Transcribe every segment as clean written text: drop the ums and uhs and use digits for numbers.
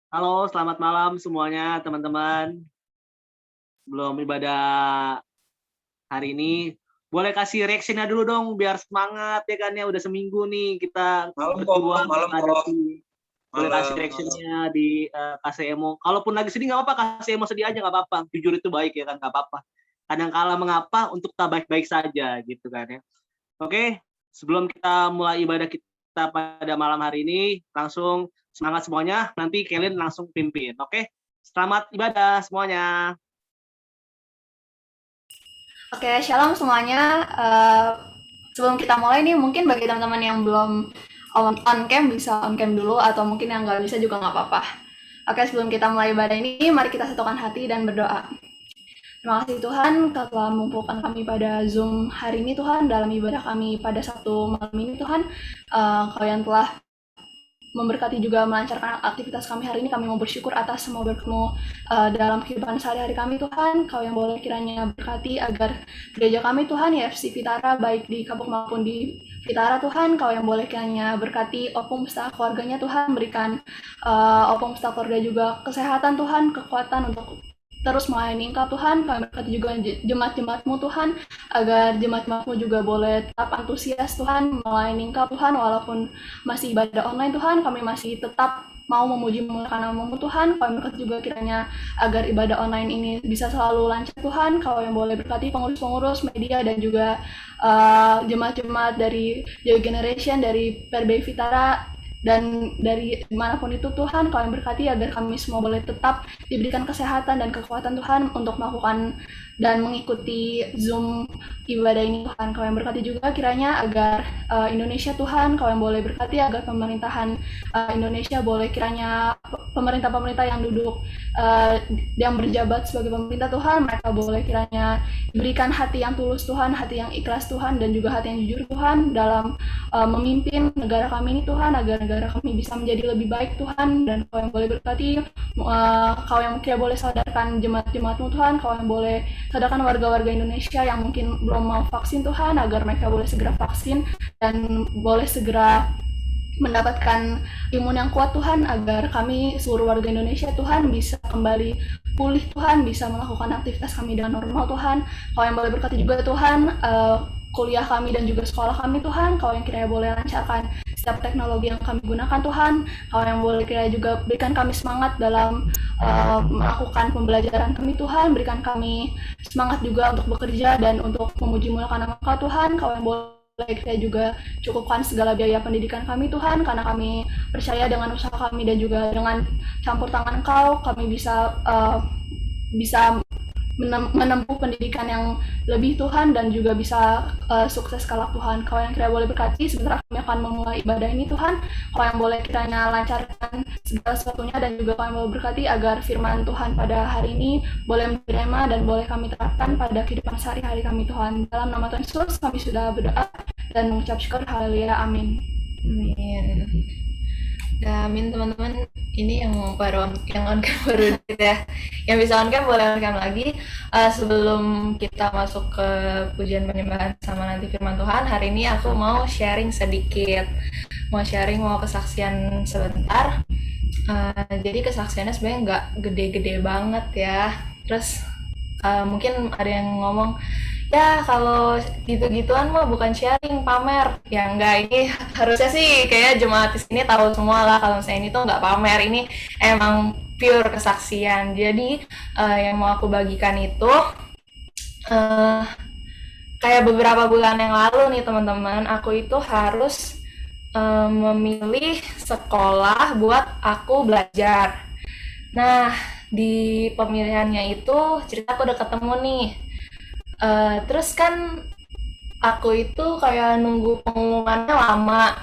Halo, selamat malam semuanya teman-teman. Sebelum ibadah hari ini, boleh kasih reaction dulu dong biar semangat ya kan ya, udah seminggu nih kita Malam kok, berjuang malam kok, menghadapi. Boleh kasih malam malam. reaction di, kasih emo. Kalaupun lagi sedih nggak apa-apa, kasih emo sedih aja nggak apa-apa, jujur itu baik ya kan, nggak apa-apa. Kadang kala mengapa untuk tak baik-baik saja gitu kan ya. Oke, sebelum kita mulai ibadah kita pada malam hari ini, langsung semangat semuanya, nanti Kelin langsung pimpin, oke? Selamat ibadah semuanya. Oke, shalom semuanya. Sebelum kita mulai nih, mungkin bagi teman-teman yang belum on cam bisa on cam dulu, atau mungkin yang nggak bisa juga nggak apa-apa. Oke, sebelum kita mulai ibadah ini, mari kita satukan hati dan berdoa. Terima kasih Tuhan telah mengumpulkan kami pada Zoom hari ini Tuhan, dalam ibadah kami pada Sabtu malam ini Tuhan. Kau yang telah memberkati juga melancarkan aktivitas kami hari ini. Kami mau bersyukur atas semua berkat-Mu dalam kehidupan sehari-hari kami Tuhan. Kau yang boleh kiranya berkati agar gereja kami Tuhan, YFC Fitara, baik di Kapuk maupun di Fitara Tuhan. Kau yang boleh kiranya berkati Opung beserta keluarganya Tuhan, berikan Opung beserta keluarga juga kesehatan Tuhan, kekuatan untuk terus melayani Engkau Tuhan. Kami berkati juga jemaat-jemaat-Mu Tuhan, agar jemaat-jemaat-Mu juga boleh tetap antusias Tuhan melayani Engkau Tuhan, walaupun masih ibadah online Tuhan, kami masih tetap mau memuji memuliakan nama-Mu Tuhan. Kami berkati juga kiranya agar ibadah online ini bisa selalu lancar Tuhan. Kau yang boleh berkati pengurus-pengurus media dan juga jemaat-jemaat dari Joy Generation, dari PRB Vitara, dan dari dimanapun itu Tuhan, Kau yang berkati agar kami semua boleh tetap diberikan kesehatan dan kekuatan Tuhan untuk melakukan dan mengikuti Zoom ibadah ini Tuhan. Kau yang berkati juga kiranya agar Indonesia Tuhan, Kau yang boleh berkati agar pemerintahan Indonesia boleh kiranya pemerintah-pemerintah yang duduk yang berjabat sebagai pemerintah Tuhan, mereka boleh kiranya diberikan hati yang tulus Tuhan, hati yang ikhlas Tuhan, dan juga hati yang jujur Tuhan dalam memimpin negara kami ini Tuhan, agar negara kami bisa menjadi lebih baik Tuhan. Dan Kau yang boleh berkati, Kau yang kira boleh sadarkan jemaat-jemaat-Mu Tuhan, Kau yang boleh sadarkan warga-warga Indonesia yang mungkin belum mau vaksin Tuhan, agar mereka boleh segera vaksin dan boleh segera mendapatkan imun yang kuat Tuhan, agar kami seluruh warga Indonesia Tuhan bisa kembali pulih Tuhan, bisa melakukan aktivitas kami dengan normal Tuhan. Kau yang boleh berkati juga Tuhan kuliah kami dan juga sekolah kami Tuhan. Kau yang kiranya boleh lancarkan setiap teknologi yang kami gunakan Tuhan. Kau yang boleh kiranya juga berikan kami semangat dalam melakukan pembelajaran kami Tuhan. Berikan kami semangat juga untuk bekerja dan untuk memuji muliakan nama Kau Tuhan. Kau yang boleh kita juga cukupkan segala biaya pendidikan kami Tuhan, karena kami percaya dengan usaha kami dan juga dengan campur tangan Kau, kami bisa menempuh pendidikan yang lebih Tuhan, dan juga bisa sukses kelak Tuhan. Kau yang kira boleh berkati sebentar kami akan memulai ibadah ini Tuhan. Kau yang boleh kiranya lancarkan segala sesuatunya, dan juga Kau yang boleh berkati agar firman Tuhan pada hari ini boleh menerima dan boleh kami terapkan pada kehidupan sehari-hari kami Tuhan. Dalam nama Tuhan Yesus kami sudah berdoa dan mengucap syukur. Haleluya, amin. Amin. Amin teman-teman. Ini yang baru yang on cam baru ya. Yang bisa on cam boleh on cam lagi. Sebelum kita masuk ke pujian penyembahan sama nanti firman Tuhan, hari ini aku mau sharing sedikit. Mau kesaksian sebentar. Jadi kesaksiannya sebenarnya nggak gede-gede banget ya. Terus mungkin ada yang ngomong, ya kalau gitu-gituan mah bukan sharing, pamer. Ya enggak, ini harusnya sih kayak jemaat di sini tahu semua lah kalau misalnya ini tuh nggak pamer, ini emang pure kesaksian. Jadi yang mau aku bagikan itu kayak beberapa bulan yang lalu nih teman-teman, aku itu harus memilih sekolah buat aku belajar. Nah, di pemilihannya itu cerita aku udah ketemu nih. Terus kan aku itu kayak nunggu pengumumannya lama.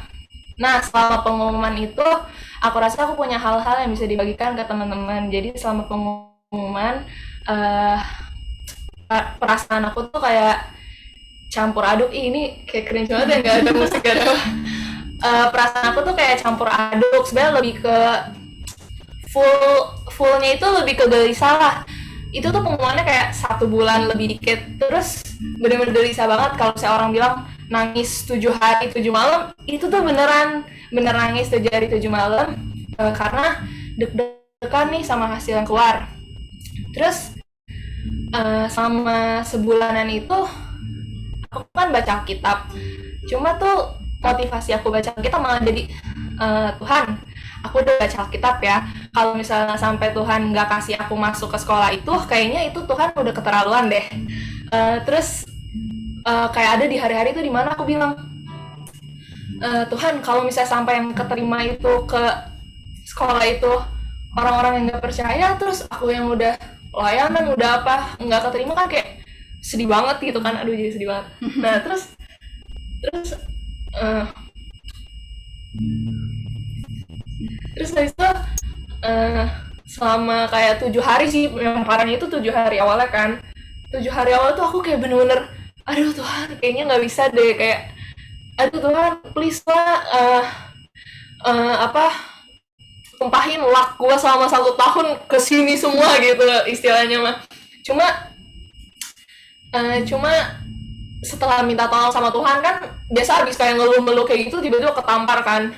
Nah, selama pengumuman itu aku rasa aku punya hal-hal yang bisa dibagikan ke teman-teman. Jadi selama pengumuman perasaan aku tuh kayak campur aduk. Ini kayak keren banget ya, nggak ada musik, gak ada perasaan aku tuh kayak campur aduk. Sebenarnya lebih ke fullnya itu lebih ke gelisah lah. Itu tuh pengumumannya kayak 1 bulan lebih dikit, terus bener-bener gelisah banget. Kalau saya orang bilang nangis 7 hari 7 malam, itu tuh bener nangis 7 hari 7 malam karena deg-degan deg-degan nih sama hasil yang keluar. Terus selama sebulanan itu aku kan baca Alkitab. Cuma tuh motivasi aku baca Alkitab malah jadi Tuhan, aku udah baca Alkitab ya. Kalau misalnya sampai Tuhan nggak kasih aku masuk ke sekolah itu, kayaknya itu Tuhan udah keterlaluan deh. Terus kayak ada di hari-hari itu dimana aku bilang, Tuhan kalau misalnya sampai yang keterima itu ke sekolah itu orang-orang yang nggak percaya, terus aku yang udah layanan udah apa nggak keterima, kan kayak sedih banget gitu kan. Aduh, jadi sedih banget. Nah terus habis itu selama kayak 7 hari sih, yang parahnya itu 7 hari awalnya kan. 7 hari awal tuh aku kayak bener-bener, aduh Tuhan kayaknya nggak bisa deh, kayak aduh Tuhan please lah, tumpahin luck gue selama 1 tahun ke sini semua gitu istilahnya mah. Cuma setelah minta tolong sama Tuhan kan, biasa habis kayak ngeluh-ngeluh kayak gitu tiba-tiba ketampar kan.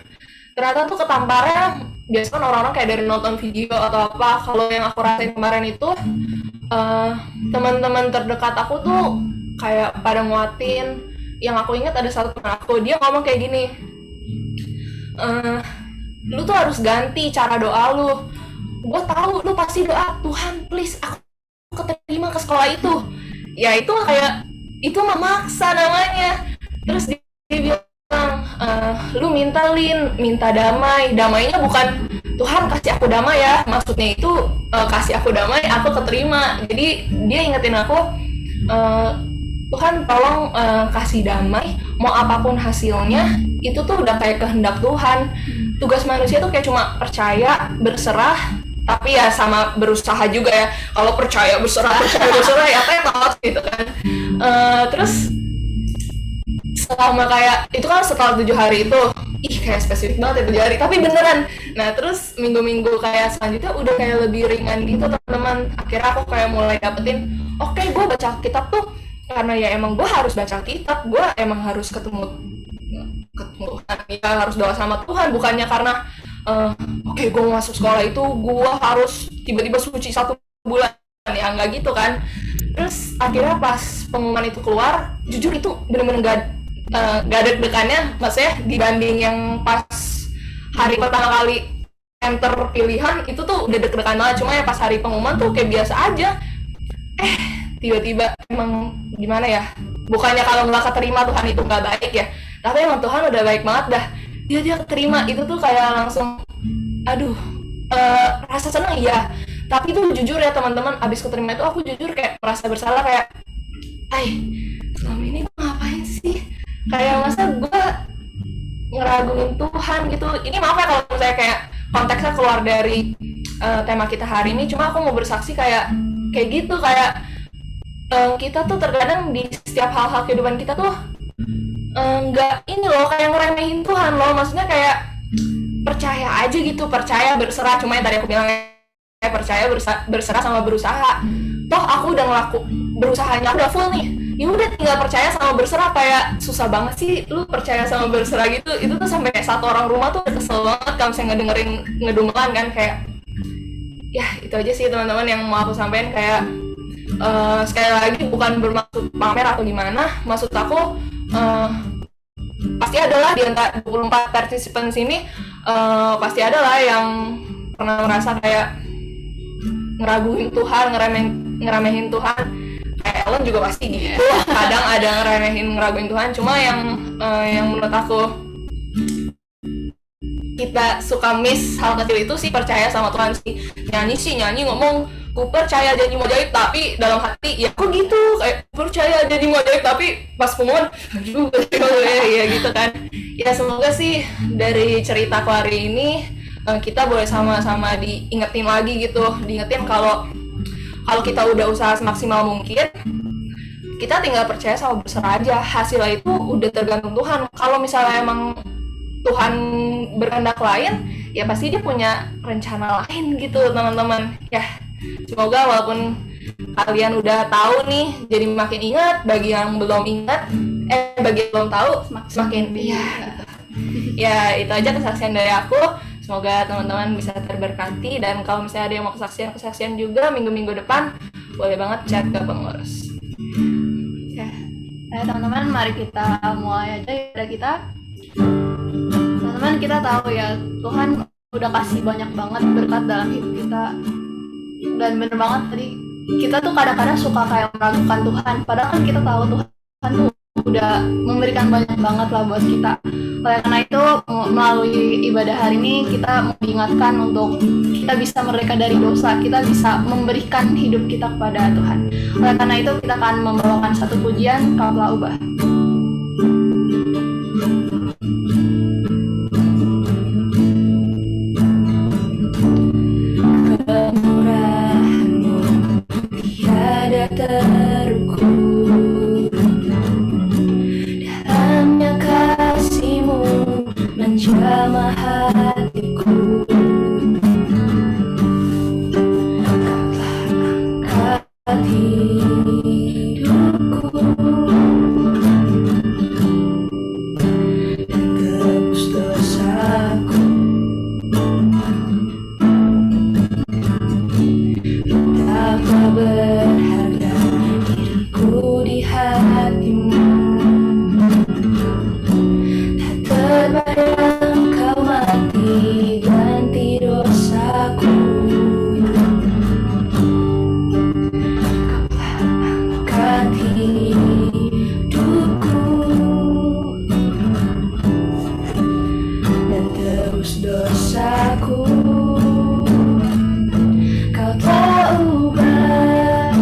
Ternyata tuh ketamparnya biasa kan orang-orang kayak dari nonton video atau apa. Kalau yang aku rasain kemarin itu teman-teman terdekat aku tuh kayak pada nguatin. Yang aku ingat ada satu teman aku, dia ngomong kayak gini, lu tuh harus ganti cara doa lu. Gue tahu lu pasti doa, Tuhan please aku keterima ke sekolah itu. Ya itu kayak, itu memaksa namanya. Terus dia bilang, lu minta damai. Damainya bukan Tuhan kasih aku damai ya, maksudnya itu kasih aku damai, aku keterima. Jadi dia ingetin aku, Tuhan tolong kasih damai, mau apapun hasilnya itu tuh udah kayak kehendak Tuhan. Tugas manusia tuh kayak cuma percaya, berserah, tapi ya sama berusaha juga ya. Kalau percaya berserah ya tetot gitu kan. Terus selama kayak itu kan setelah 7 hari itu, kayak spesifik banget ya 7 hari, tapi beneran. Nah terus minggu-minggu kayak selanjutnya udah kayak lebih ringan gitu teman-teman. Akhirnya aku kayak mulai dapetin, oke, gue baca kitab tuh karena ya emang gue harus baca kitab, gue emang harus ketemu Tuhan, ya harus doa sama Tuhan, bukannya karena oke, gue mau masuk sekolah itu gue harus tiba-tiba suci 1 bulan, ya nggak gitu kan. Terus akhirnya pas pengumuman itu keluar, jujur itu bener-bener gak deg-degannya, maksudnya dibanding yang pas hari pertama kali enter pilihan itu tuh udah deg-degan banget. Cuma ya pas hari pengumuman tuh kayak biasa aja. Tiba-tiba emang gimana ya, bukannya kalau nggak keterima Tuhan itu nggak baik ya, tapi emang Tuhan udah baik banget dah. Dia keterima itu tuh kayak langsung, aduh, rasa senang ya. Tapi tuh jujur ya teman-teman, abis keterima itu aku jujur kayak merasa bersalah, kayak selama ini gue ngapain sih, kayak masa gue ngeraguin Tuhan gitu. Ini maaf ya kalau misalnya kayak konteksnya keluar dari tema kita hari ini, cuma aku mau bersaksi kayak gitu, kayak kita tuh terkadang di setiap hal-hal kehidupan kita tuh nggak ini loh, kayak ngeremehin Tuhan loh. Maksudnya kayak percaya aja gitu, percaya berserah. Cuma yang tadi aku bilang, percaya berserah sama berusaha. Toh aku udah berusahanya udah full nih, ya udah tinggal percaya sama berserah. Kayak susah banget sih lu percaya sama berserah gitu. Itu tuh sampai kayak satu orang rumah tuh kesel banget kalau misalnya ngedengerin ngedumelan kan. Kayak ya itu aja sih teman-teman yang mau aku sampaikan. Kayak sekali lagi bukan bermaksud pamer atau gimana, maksud aku pasti adalah di antara 24 partisipan sini pasti adalah yang pernah merasa kayak ngeraguin Tuhan, ngeremehin Tuhan. Kayak Ellen juga pasti gitu, kadang ada ngeraguin Tuhan. Cuma yang menurut aku kita suka miss hal kecil itu sih, percaya sama Tuhan sih. Nyanyi ngomong ku percaya janji mau jahit, tapi dalam hati ya kok gitu, kayak percaya janji mau jahit tapi pas pengumuman aduh ya gitu kan. Ya semoga sih dari cerita aku hari ini kita boleh sama-sama diingetin lagi gitu, diingetin kalau kita udah usaha semaksimal mungkin, kita tinggal percaya sama berserah aja. Hasilnya itu udah tergantung Tuhan. Kalau misalnya emang Tuhan berkehendak lain, ya pasti dia punya rencana lain gitu teman-teman. Ya semoga walaupun kalian udah tahu nih, jadi makin ingat. Bagi yang belum ingat, bagi yang belum tahu, semakin iya gitu. Ya itu aja kesaksian dari aku. Semoga teman-teman bisa terberkati, dan kalau misalnya ada yang mau kesaksian juga minggu-minggu depan, boleh banget chat ke pengurus. Ya, teman-teman, mari kita mulai aja ya kita. Teman-teman, kita tahu ya Tuhan udah kasih banyak banget berkat dalam hidup kita, dan bener banget tadi kita tuh kadang-kadang suka kayak meragukan Tuhan, padahal kan kita tahu Tuhan tuh udah memberikan banyak banget lah buat kita. Oleh karena itu, melalui ibadah hari ini kita mengingatkan untuk kita bisa merdeka dari dosa, kita bisa memberikan hidup kita kepada Tuhan. Oleh karena itu, kita akan membawakan satu pujian, Kau Telah Ubah. Kemurahan-Mu tiada terukur, dalamnya kasih-Mu menjamah hatiku. Kau telah angkat hidupku dan tebus dosaku. Betapa berharga diriku di hati-Mu, tak terbayang Kau mati ganti dosaku. Kau telah angkat hidupku dan tebus dosaku. Kau telah ubah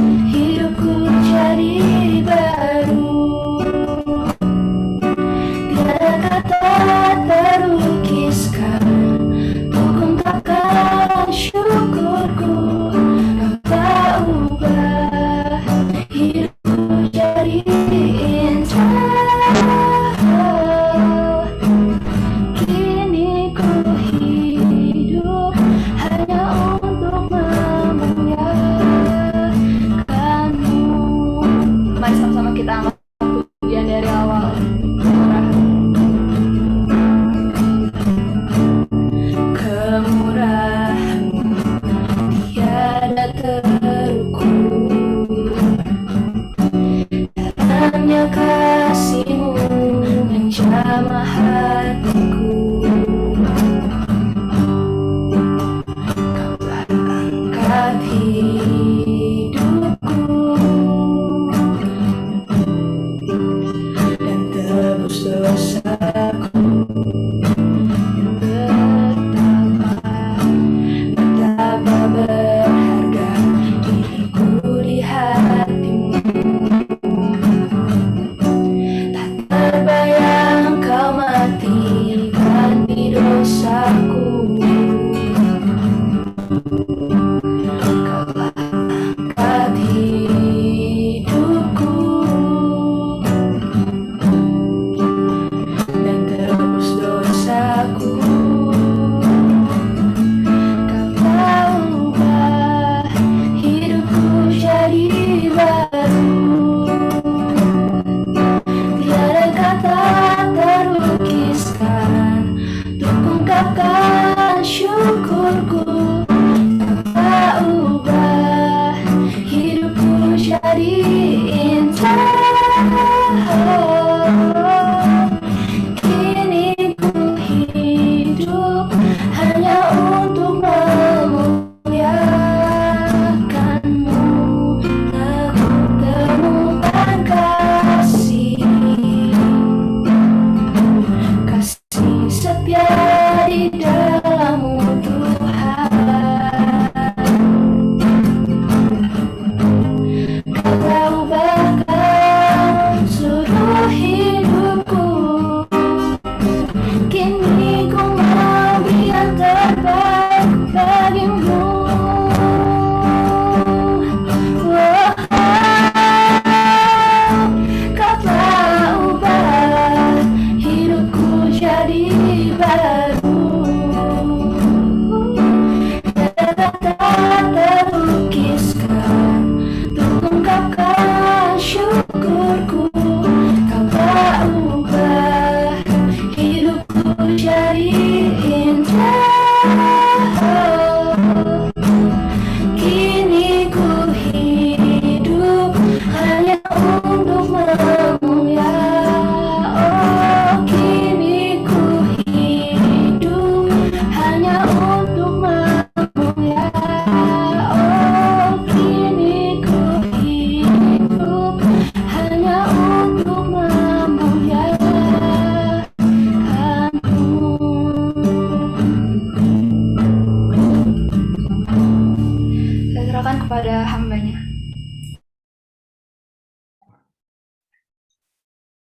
kepada hambanya.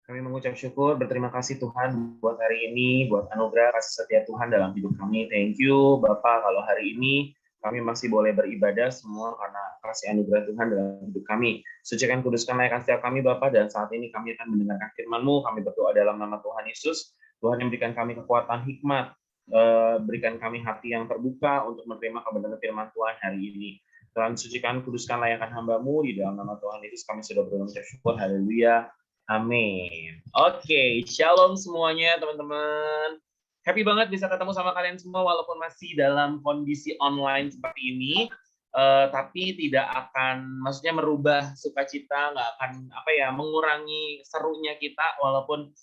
Kami mengucap syukur, berterima kasih Tuhan buat hari ini, buat anugerah kasih setia Tuhan dalam hidup kami. Thank you Bapak, kalau hari ini kami masih boleh beribadah semua karena kasih anugerah Tuhan dalam hidup kami. Sucikan, kuduskan, layakkan setiap kami Bapak, dan saat ini kami akan mendengarkan firman-Mu. Kami berdoa dalam nama Tuhan Yesus. Tuhan yang berikan kami kekuatan hikmat, berikan kami hati yang terbuka untuk menerima kebenaran firman Tuhan hari ini. Tuhan, sucikan, kuduskan, layakkan hamba-Mu. Di dalam nama Tuhan Yesus kami sudah mengucap syukur. Haleluya. Amin. Oke, shalom semuanya teman-teman. Happy banget bisa ketemu sama kalian semua walaupun masih dalam kondisi online seperti ini. Tapi tidak akan, maksudnya merubah sukacita, nggak akan mengurangi serunya kita walaupun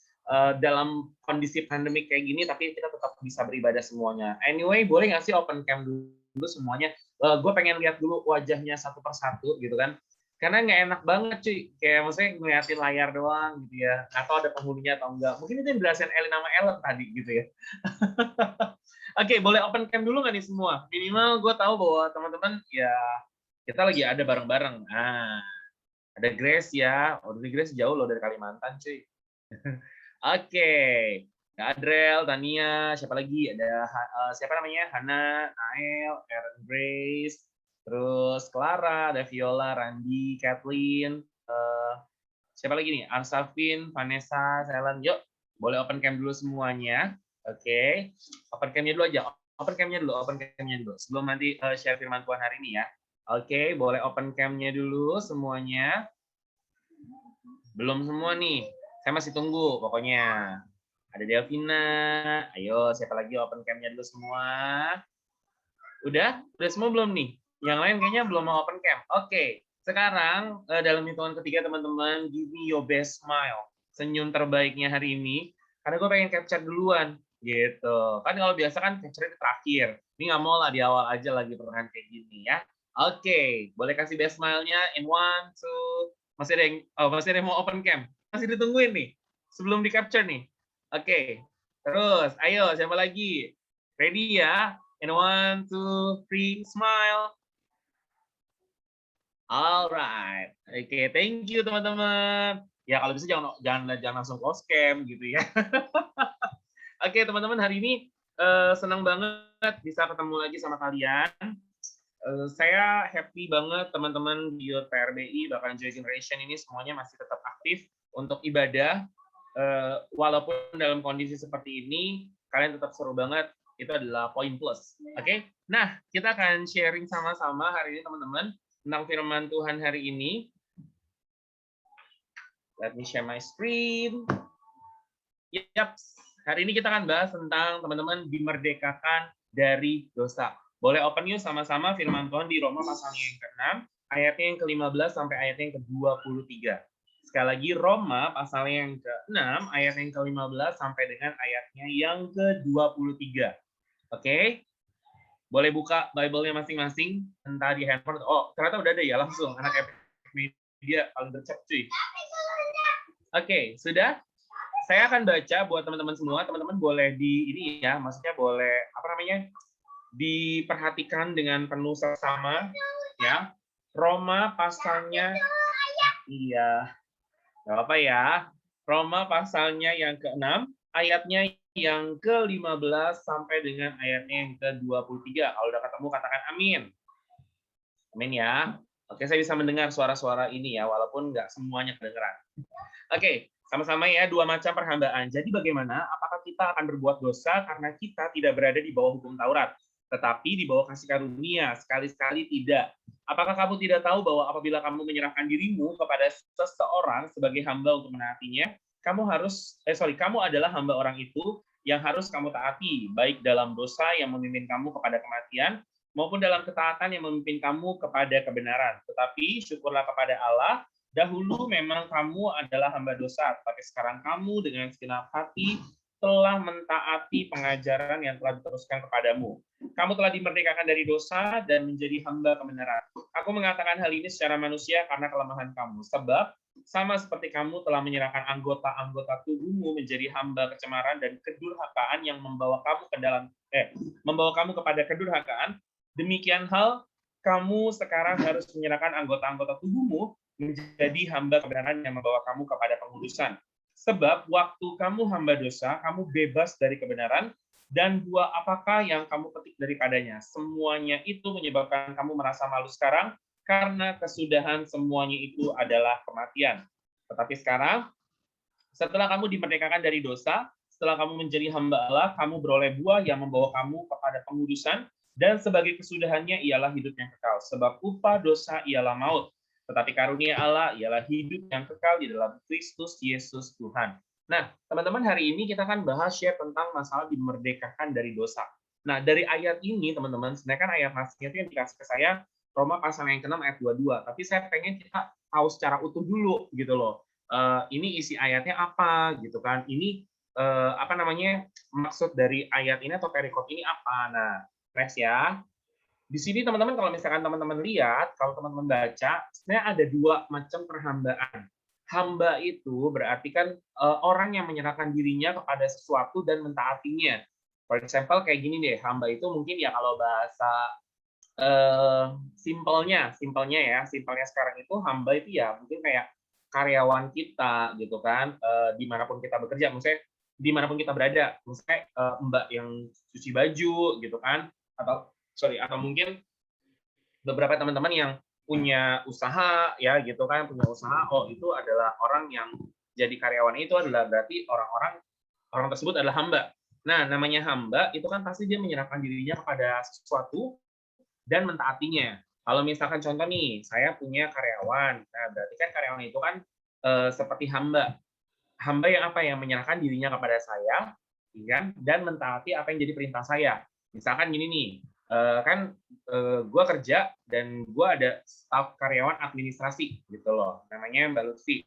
dalam kondisi pandemi kayak gini, tapi kita tetap bisa beribadah semuanya. Anyway, boleh nggak sih open cam dulu semuanya? Gue pengen lihat dulu wajahnya satu persatu gitu kan. Karena nggak enak banget cuy, kayak maksudnya ngeliatin layar doang gitu ya, atau ada penghuninya atau enggak. Mungkin itu yang dijelasin Elin sama Ellen tadi gitu ya. Oke, boleh open cam dulu nggak nih semua? Minimal gue tahu bahwa teman-teman ya kita lagi ada bareng-bareng. Nah, ada Grace ya, Grace jauh loh dari Kalimantan cuy. Oke, Adrel, Tania, siapa lagi? Ada siapa namanya? Hana, Nael, Erin, Grace. Terus Clara, ada Viola, Randi, Kathleen, siapa lagi nih? Arsafin, Vanessa, Selen. Yuk, boleh open cam dulu semuanya. Oke. Open cam-nya dulu aja. Open cam-nya dulu. Sebelum nanti share firman Tuhan hari ini ya. Oke, boleh open cam-nya dulu semuanya. Belum semua nih. Saya masih tunggu pokoknya. Ada Delvina. Ayo, siapa lagi open cam-nya dulu semua? Udah semua belum nih? Yang lain kayaknya belum mau open cam. Oke, sekarang dalam hitungan ketiga teman-teman, give me your best smile. Senyum terbaiknya hari ini. Karena gue pengen capture duluan. Gitu. Kan kalau biasa kan capture di terakhir. Ini nggak mau lah di awal aja lagi pertengahan kayak gini ya. Oke, boleh kasih best smile-nya in 1, 2. Masih ada yang mau open cam. Masih ditungguin nih. Sebelum di capture nih. Oke. Terus, ayo siapa lagi? Ready ya? In 1, 2, 3, smile. Alright, oke, thank you teman-teman. Ya kalau bisa jangan langsung close cam gitu ya. Oke teman-teman, hari ini senang banget bisa ketemu lagi sama kalian. Saya happy banget teman-teman di Youth PRBI bahkan Joy Generation ini semuanya masih tetap aktif untuk ibadah. Walaupun dalam kondisi seperti ini, kalian tetap seru banget. Itu adalah poin plus. Oke, nah kita akan sharing sama-sama hari ini teman-teman tentang firman Tuhan hari ini. Let me share my screen. Yap, hari ini kita akan bahas tentang teman-teman dimerdekakan dari dosa. Boleh open yuk sama-sama firman Tuhan di Roma pasal yang ke-6, ayatnya yang ke-15 sampai ayatnya yang ke-23. Sekali lagi Roma pasal yang ke-6, ayat yang ke-15 sampai dengan ayatnya yang ke-23. Oke? Boleh buka Bible-nya masing-masing, entah di handphone. Oh, ternyata udah ada ya langsung. Anak Epic Media paling gercep cuy. Oke, sudah? Saya akan baca buat teman-teman semua. Teman-teman boleh maksudnya boleh diperhatikan dengan penuh seksama ya. Roma pasalnya nggak apa ya. Roma pasalnya yang ke-6, ayatnya yang ke-15 sampai dengan ayatnya yang ke-23. Kalau udah ketemu katakan amin. Amin ya. Oke, saya bisa mendengar suara-suara ini ya, walaupun nggak semuanya kedengeran. Oke, sama-sama ya, 2 macam perhambaan. Jadi bagaimana? Apakah kita akan berbuat dosa karena kita tidak berada di bawah hukum Taurat, tetapi di bawah kasih karunia? Sekali-sekali tidak. Apakah kamu tidak tahu bahwa apabila kamu menyerahkan dirimu kepada seseorang sebagai hamba untuk menaatinya, kamu adalah hamba orang itu yang harus kamu taati, baik dalam dosa yang memimpin kamu kepada kematian, maupun dalam ketaatan yang memimpin kamu kepada kebenaran. Tetapi syukurlah kepada Allah, dahulu memang kamu adalah hamba dosa, tapi sekarang kamu dengan segenap hati telah mentaati pengajaran yang telah diteruskan kepadamu. Kamu telah dimerdekakan dari dosa dan menjadi hamba kebenaran. Aku mengatakan hal ini secara manusia karena kelemahan kamu, sebab sama seperti kamu telah menyerahkan anggota-anggota tubuhmu menjadi hamba kecemaran dan kedurhakaan yang membawa kamu kepada kedurhakaan, demikian hal kamu sekarang harus menyerahkan anggota-anggota tubuhmu menjadi hamba kebenaran yang membawa kamu kepada pengudusan. Sebab waktu kamu hamba dosa, kamu bebas dari kebenaran, dan buah apakah yang kamu petik daripadanya? Semuanya itu menyebabkan kamu merasa malu sekarang, karena kesudahan semuanya itu adalah kematian. Tetapi sekarang, setelah kamu dimerdekakan dari dosa, setelah kamu menjadi hamba Allah, kamu beroleh buah yang membawa kamu kepada pengudusan, dan sebagai kesudahannya ialah hidup yang kekal. Sebab upah dosa ialah maut, tetapi karunia Allah ialah hidup yang kekal di dalam Kristus Yesus Tuhan. Nah, teman-teman, hari ini kita akan bahas share tentang masalah dimerdekakan dari dosa. Nah, dari ayat ini, teman-teman, sebenarnya kan ayat nasinya itu yang dikasih ke saya, Roma pasal yang ke-6 ayat 22. Tapi saya pengen kita tahu secara utuh dulu, gitu loh. Ini isi ayatnya apa, gitu kan. Ini apa namanya, maksud dari ayat ini atau perikop ini apa. Nah, next ya. Di sini teman-teman, kalau misalkan teman-teman lihat, kalau teman-teman baca, sebenarnya ada dua macam perhambaan. Hamba itu berarti kan orang yang menyerahkan dirinya kepada sesuatu dan mentaatinya. For example, kayak gini deh, hamba itu mungkin ya kalau bahasa simpelnya sekarang itu hamba itu ya mungkin kayak karyawan kita gitu kan, dimanapun kita bekerja, maksudnya dimanapun kita berada, misalnya mbak yang cuci baju gitu kan, atau mungkin beberapa teman-teman yang punya usaha ya gitu kan, punya usaha, oh itu adalah orang yang jadi karyawan, itu adalah berarti orang tersebut adalah hamba. Nah, namanya hamba itu kan pasti dia menyerahkan dirinya kepada sesuatu dan mentaatinya. Kalau misalkan contoh nih, saya punya karyawan, nah berarti kan karyawan itu kan seperti hamba. Hamba yang apa, yang menyerahkan dirinya kepada saya, kan, dan mentaati apa yang jadi perintah saya. Misalkan gini nih, kan gue kerja dan gue ada staf karyawan administrasi gitu loh, namanya Mbak Lutfi.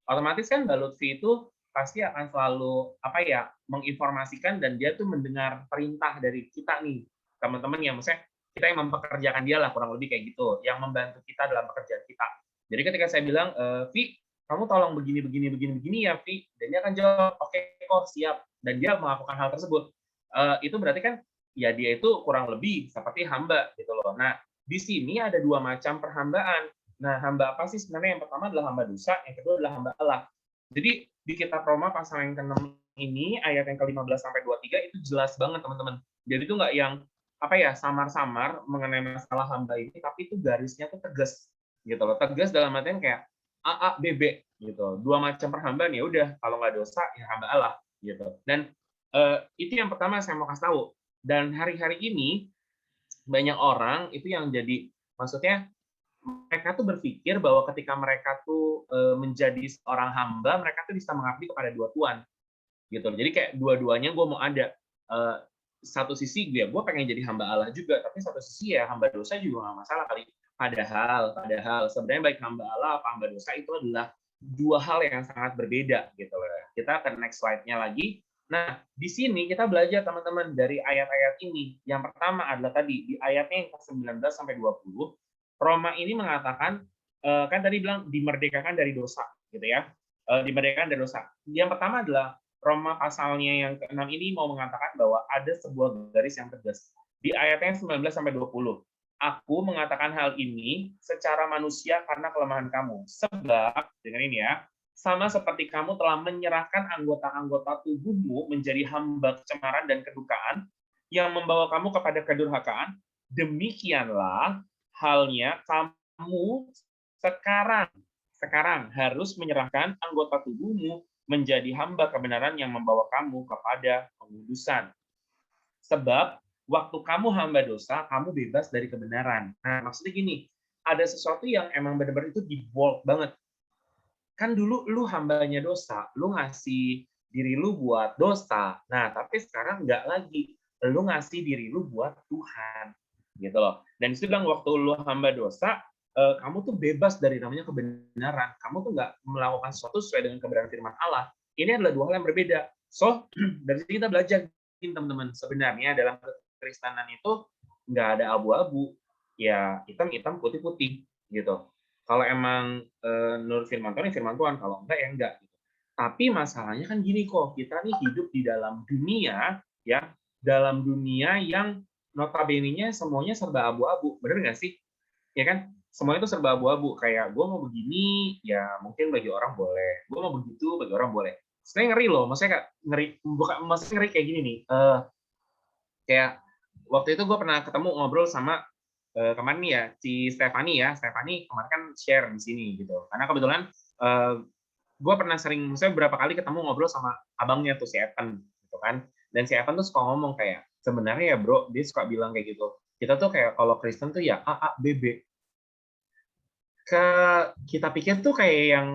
Otomatis kan Mbak Lutfi itu pasti akan selalu apa ya, menginformasikan, dan dia tuh mendengar perintah dari kita nih, teman-teman ya, maksudnya kita yang mempekerjakan dia lah, kurang lebih kayak gitu, yang membantu kita dalam pekerjaan kita. Jadi ketika saya bilang, Vi, kamu tolong begini ya, Vi, dan dia akan jawab, oke kok, siap, dan dia melakukan hal tersebut. Itu berarti kan ya dia itu kurang lebih seperti hamba gitu loh. Nah, di sini ada dua macam perhambaan. Nah, hamba apa sih sebenarnya? Yang pertama adalah hamba dosa, yang kedua adalah hamba Allah. Jadi di kitab Roma pasal yang ke-6 ini, ayat yang ke-15 sampai 23 itu jelas banget, teman-teman. Jadi itu nggak yang apa ya, samar-samar mengenai masalah hamba ini, tapi itu garisnya tuh tegas gitu loh. Tegas dalam artian kayak A, B, B gitu. Dua macam perhambaan, ya udah, kalau nggak dosa ya hamba Allah gitu. Dan itu yang pertama saya mau kasih tahu. Dan hari-hari ini banyak orang itu yang jadi, maksudnya mereka tuh berpikir bahwa ketika mereka tuh menjadi seorang hamba, mereka tuh bisa mengabdi kepada dua tuan gitu. Jadi kayak dua-duanya gue mau ada. Satu sisi gue pengen jadi hamba Allah juga, tapi satu sisi ya hamba dosa juga nggak masalah kali. Padahal sebenarnya baik hamba Allah apa hamba dosa itu adalah dua hal yang sangat berbeda gitu loh. Kita ke next slide-nya lagi. Nah, di sini kita belajar teman-teman dari ayat-ayat ini. Yang pertama adalah tadi di ayatnya yang ke-19 sampai 20, Roma ini mengatakan kan tadi bilang dimerdekakan dari dosa gitu ya. Dimerdekakan dari dosa. Yang pertama adalah Roma pasalnya yang ke-6 ini mau mengatakan bahwa ada sebuah garis yang tegas. Di ayatnya 19 sampai 20. Aku mengatakan hal ini secara manusia karena kelemahan kamu. Sebab, dengerin ya, sama seperti kamu telah menyerahkan anggota-anggota tubuhmu menjadi hamba kecemaran dan kedukaan yang membawa kamu kepada kedurhakaan, demikianlah halnya kamu sekarang harus menyerahkan anggota tubuhmu menjadi hamba kebenaran yang membawa kamu kepada pengudusan. Sebab waktu kamu hamba dosa, kamu bebas dari kebenaran. Nah, maksudnya gini, ada sesuatu yang emang benar-benar itu di bold banget. Kan dulu lu hambanya dosa, lu ngasih diri lu buat dosa. Nah, tapi sekarang enggak lagi. Lu ngasih diri lu buat Tuhan. Gitu loh. Dan itu bilang waktu lu hamba dosa, kamu tuh bebas dari namanya kebenaran. Kamu tuh nggak melakukan sesuatu sesuai dengan kebenaran firman Allah. Ini adalah dua hal yang berbeda. So, dari sini kita belajar, teman-teman, sebenarnya dalam kekristenan itu nggak ada abu-abu. Ya, hitam-hitam, putih-putih. Gitu. Kalau emang menurut firman Tuhan, ya firman Tuhan. Kalau enggak, ya enggak. Gitu. Tapi masalahnya kan gini kok, kita nih hidup di dalam dunia, ya, dalam dunia yang notabene-nya semuanya serba abu-abu. Bener nggak sih? ya kan? Semuanya itu serba abu-abu. Kayak gue mau begini, ya mungkin bagi orang boleh. Gue mau begitu, bagi orang boleh. Sebenarnya ngeri loh, maksudnya kayak ngeri, bukan maksudnya ngeri kayak gini nih. Kayak waktu itu gue pernah ketemu ngobrol sama kemarin nih ya, si Stefani ya. Stefani kemarin kan share di sini gitu. Karena kebetulan gue pernah sering, misalnya beberapa kali ketemu ngobrol sama abangnya tuh si Evan gitu kan. Dan si Evan tuh suka ngomong kayak, sebenarnya ya bro, dia suka bilang kayak gitu. Kita tuh kayak kalau Kristen tuh ya A, A, B, B. Kita pikir tuh kayak yang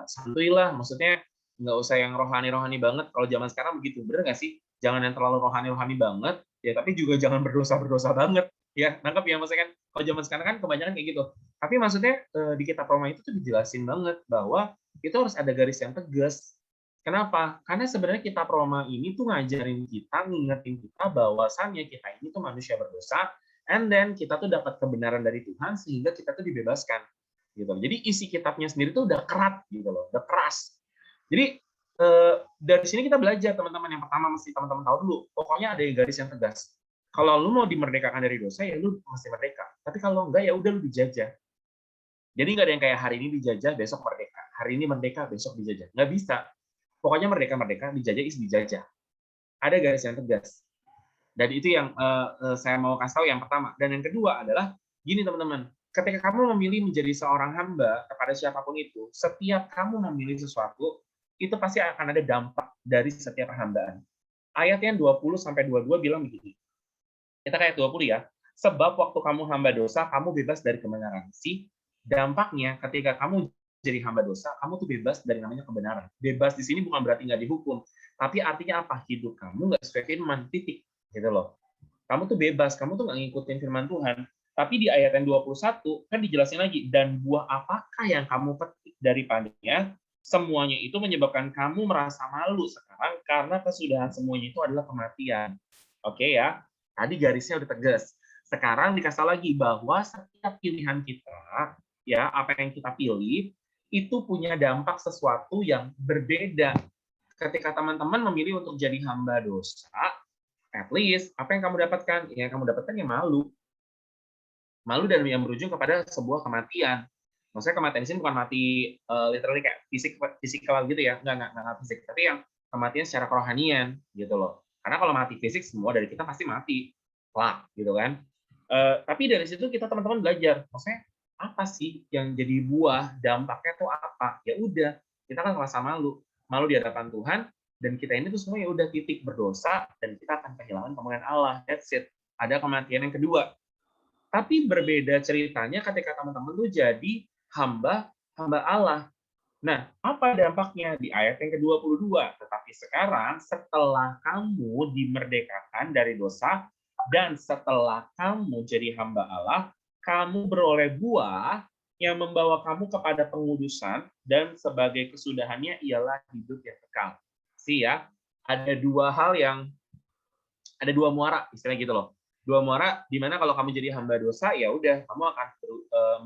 santuy lah, maksudnya nggak usah yang rohani-rohani banget. Kalau zaman sekarang begitu, bener nggak sih? Jangan yang terlalu rohani-rohani banget, ya tapi juga jangan berdosa-berdosa banget. Ya, nangkep ya maksudnya kan? Kalau zaman sekarang kan kebanyakan kayak gitu. Tapi maksudnya di kitab Roma itu tuh dijelasin banget bahwa itu harus ada garis yang tegas. Kenapa? Karena sebenarnya kitab Roma ini tuh ngajarin kita, ngingetin kita bahwasannya kita ini tuh manusia berdosa, and then kita tuh dapat kebenaran dari Tuhan sehingga kita tuh dibebaskan gitu. Jadi isi kitabnya sendiri tuh udah kerat gitu loh, udah keras. Jadi dari sini kita belajar teman-teman. Yang pertama mesti teman-teman tahu dulu, pokoknya ada garis yang tegas. Kalau lu mau dimerdekakan dari dosa ya lu mesti merdeka. Tapi kalau enggak ya udah lu dijajah. Jadi nggak ada yang kayak hari ini dijajah besok merdeka, hari ini merdeka besok dijajah. Nggak bisa. Pokoknya merdeka, dijajah is dijajah. Ada garis yang tegas. Dan itu yang saya mau kasih tahu yang pertama. Dan yang kedua adalah gini teman-teman, ketika kamu memilih menjadi seorang hamba kepada siapapun itu, setiap kamu memilih sesuatu, itu pasti akan ada dampak dari setiap perhambaan. Ayat yang 20 sampai 22 bilang begini. Kita kayak 20 ya. Sebab waktu kamu hamba dosa, kamu bebas dari kebenaran. Dampaknya ketika kamu jadi hamba dosa, kamu tuh bebas dari namanya kebenaran. Bebas di sini bukan berarti nggak dihukum, tapi artinya apa? Hidup kamu nggak sesuai firman, titik. Gitu loh. Kamu tuh bebas, kamu tuh nggak ngikutin firman Tuhan. Tapi di ayat yang 21 kan dijelasin lagi, dan buah apakah yang kamu petik daripadanya, semuanya itu menyebabkan kamu merasa malu sekarang karena kesudahan semuanya itu adalah kematian. Oke ya, tadi garisnya udah tegas. Sekarang dikasih lagi bahwa setiap pilihan kita, ya apa yang kita pilih, itu punya dampak sesuatu yang berbeda. Ketika teman-teman memilih untuk jadi hamba dosa, at least apa yang kamu dapatkan? Yang kamu dapatkan ya malu. Malu dan yang berujung kepada sebuah kematian. Maksudnya kematian di sini bukan mati literally kayak fisikal gitu ya, nggak fisik, tapi yang kematian secara kerohanian gitu loh. Karena kalau mati fisik semua dari kita pasti mati, lah gitu kan. Tapi dari situ kita teman-teman belajar, maksudnya apa sih yang jadi buah, dampaknya tuh apa? Ya udah, kita kan merasa malu di hadapan Tuhan, dan kita ini tuh semua ya udah titik berdosa dan kita akan kehilangan kemuliaan Allah. That's it. Ada kematian yang kedua. Tapi berbeda ceritanya ketika teman-teman tuh jadi hamba Allah. Nah, apa dampaknya di ayat yang ke-22? Tetapi sekarang setelah kamu dimerdekakan dari dosa dan setelah kamu jadi hamba Allah, kamu beroleh buah yang membawa kamu kepada pengudusan dan sebagai kesudahannya ialah hidup yang kekal. Ya, ada dua muara istilahnya gitu loh. Dua muara di mana kalau kamu jadi hamba dosa ya udah kamu akan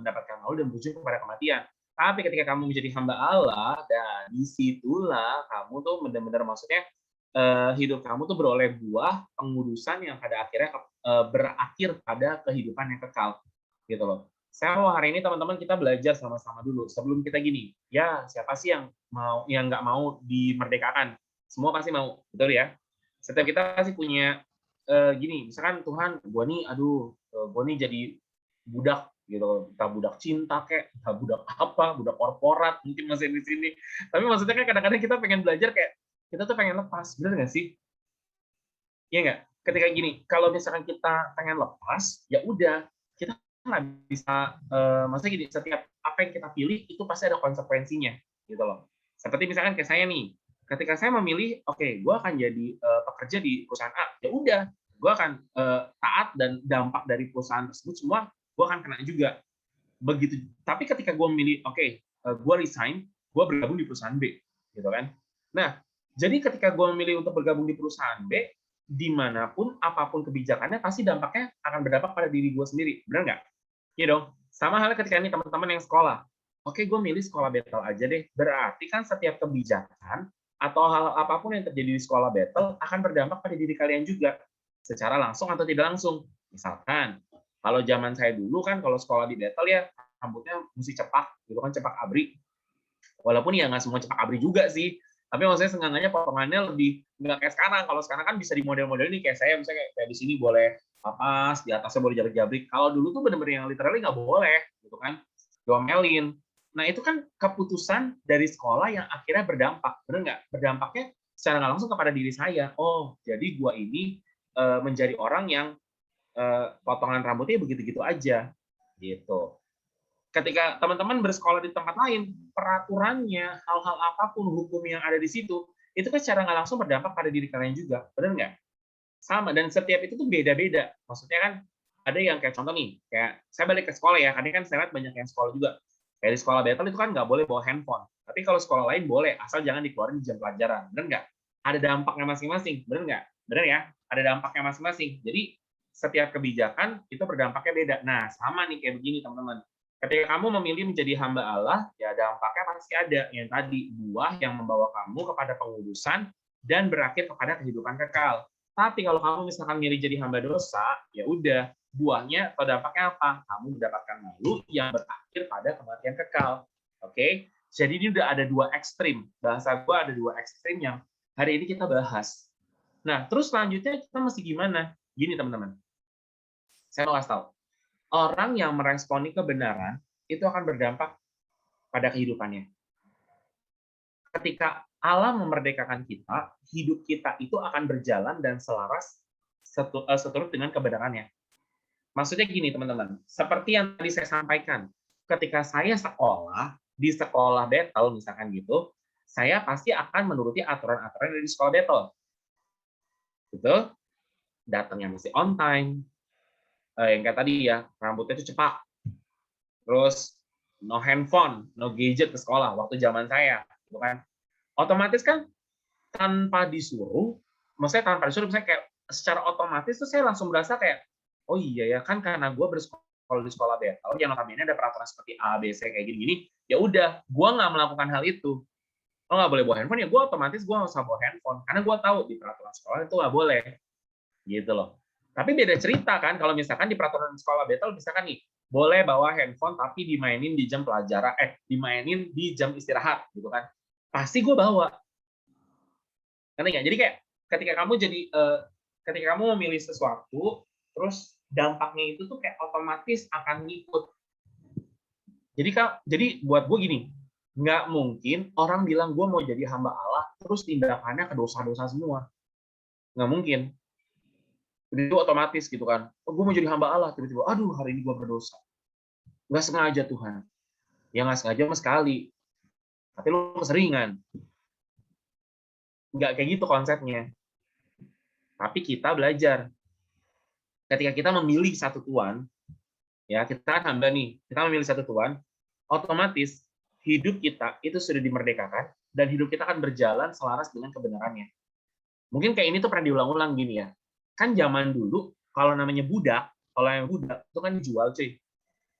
mendapatkan malu dan berujung kepada kematian. Tapi ketika kamu menjadi hamba Allah, dan disitulah kamu tuh benar-benar maksudnya hidup kamu tuh beroleh buah pengudusan yang pada akhirnya berakhir pada kehidupan yang kekal, gitu loh. Saya mau hari ini teman-teman kita belajar sama-sama dulu sebelum kita gini. Ya siapa sih yang nggak mau dimerdekakan? Semua pasti mau, betul ya. Setiap kita pasti punya gini, misalkan Tuhan, gue nih jadi budak gitu, entah budak cinta kayak, entah budak apa, budak korporat mungkin masih di sini. Tapi maksudnya kan kadang-kadang kita pengen belajar kayak kita tuh pengen lepas, bener nggak sih? Iya nggak? Ketika gini, kalau misalkan kita pengen lepas, ya udah kita nggak bisa, maksudnya gini, setiap apa yang kita pilih itu pasti ada konsekuensinya, gitu loh. Seperti misalkan kayak saya nih, ketika saya memilih, oke, gue akan jadi pekerja di perusahaan A, ya udah, gue akan taat dan dampak dari perusahaan tersebut semua gue akan kena juga. Begitu. Tapi ketika gue memilih, oke, gue resign, gue bergabung di perusahaan B, gitu kan? Nah, jadi ketika gue memilih untuk bergabung di perusahaan B, dimanapun apapun kebijakannya pasti dampaknya akan berdampak pada diri gue sendiri, benar nggak? Iya dong. Sama halnya ketika ini teman-teman yang sekolah, oke, gue milih sekolah Bethel aja deh. Berarti kan setiap kebijakan atau hal apapun yang terjadi di sekolah Bethel akan berdampak pada diri kalian juga, secara langsung atau tidak langsung. Misalkan, Kalau zaman saya dulu kan, kalau sekolah di Betel ya, rambutnya mesti cepak, gitu kan, cepak abri. Walaupun ya nggak semua cepak abri juga sih, tapi maksudnya seenggaknya potongannya lebih nggak kayak sekarang. Kalau sekarang kan bisa di model-model ini kayak saya, misalnya kayak di sini boleh papas, di atasnya boleh jabrik-jabrik. Kalau dulu tuh bener-bener yang literally nggak boleh, gitu kan, diomelin. Nah itu kan keputusan dari sekolah yang akhirnya berdampak, bener nggak? Berdampaknya secara nggak langsung kepada diri saya. Oh, jadi gua ini menjadi orang yang potongan rambutnya begitu-gitu aja, gitu. Ketika teman-teman bersekolah di tempat lain, peraturannya, hal-hal apapun hukum yang ada di situ, itu kan secara nggak langsung berdampak pada diri kalian juga, benar nggak? Sama, dan setiap itu tuh beda-beda. Maksudnya kan ada yang kayak contoh nih, kayak saya balik ke sekolah ya, karena kan saya lihat banyak yang sekolah juga. Kayak di sekolah Betel itu kan nggak boleh bawa handphone, tapi kalau sekolah lain boleh, asal jangan dikeluarin di jam pelajaran, benar nggak? Ada dampaknya masing-masing, benar nggak? Benar ya? Ada dampaknya masing-masing. Jadi setiap kebijakan itu berdampaknya beda. Nah, sama nih kayak begini teman-teman. Ketika kamu memilih menjadi hamba Allah, ya dampaknya pasti ada. Yang tadi, buah yang membawa kamu kepada pengudusan dan berakhir kepada kehidupan kekal. Tapi kalau kamu misalkan milih jadi hamba dosa, ya udah, buahnya atau dampaknya apa? Kamu mendapatkan malu yang berakhir pada kematian kekal. Oke? Jadi ini udah ada dua ekstrim. Bahasa gua ada dua ekstrim yang hari ini kita bahas. Nah, terus selanjutnya kita mesti gimana? Gini teman-teman. Saya mau kasih tahu. Orang yang meresponi kebenaran itu akan berdampak pada kehidupannya. Ketika Allah memerdekakan kita, hidup kita itu akan berjalan dan selaras seturut dengan kebenarannya. Maksudnya gini teman-teman, seperti yang tadi saya sampaikan, ketika saya sekolah, di sekolah Betel misalkan gitu, saya pasti akan menuruti aturan-aturan dari sekolah Betel. Betul? Datangnya mesti on time, yang kayak tadi ya, rambutnya itu cepak. Terus no handphone, no gadget ke sekolah waktu zaman saya, gitu kan. Otomatis kan tanpa disuruh, maksudnya tanpa disuruh, misalnya kayak secara otomatis tuh saya langsung berasa kayak, oh iya ya kan karena gue bersekolah di sekolah Betel, yang notabene ada peraturan seperti A, B, C kayak gini-gini, ya udah, gue nggak melakukan hal itu. Lo nggak boleh bawa handphone, ya gue otomatis gue nggak usah bawa handphone, karena gue tahu di peraturan sekolah itu nggak boleh, gitu loh. Tapi beda cerita kan kalau misalkan di peraturan sekolah Betel misalkan nih boleh bawa handphone tapi dimainin di jam pelajaran, dimainin di jam istirahat gitu kan. Pasti gue bawa. Ngerti nggak? Jadi kayak ketika kamu memilih sesuatu, terus dampaknya itu tuh kayak otomatis akan ngikut. Jadi buat gue gini, nggak mungkin orang bilang gue mau jadi hamba Allah, terus tindakannya ke dosa-dosa semua. Nggak mungkin. Itu otomatis gitu kan. Oh, gue mau jadi hamba Allah, tiba-tiba, aduh hari ini gue berdosa. Nggak sengaja Tuhan. Ya nggak sengaja sama sekali. Tapi lu keseringan. Nggak kayak gitu konsepnya. Tapi kita belajar. Ketika kita memilih satu Tuhan, ya kita kan hamba nih, kita memilih satu Tuhan, otomatis hidup kita itu sudah dimerdekakan, dan hidup kita akan berjalan selaras dengan kebenarannya. Mungkin kayak ini tuh pernah diulang-ulang gini ya. Kan zaman dulu, kalau namanya budak, kalau yang budak, itu kan dijual cuy.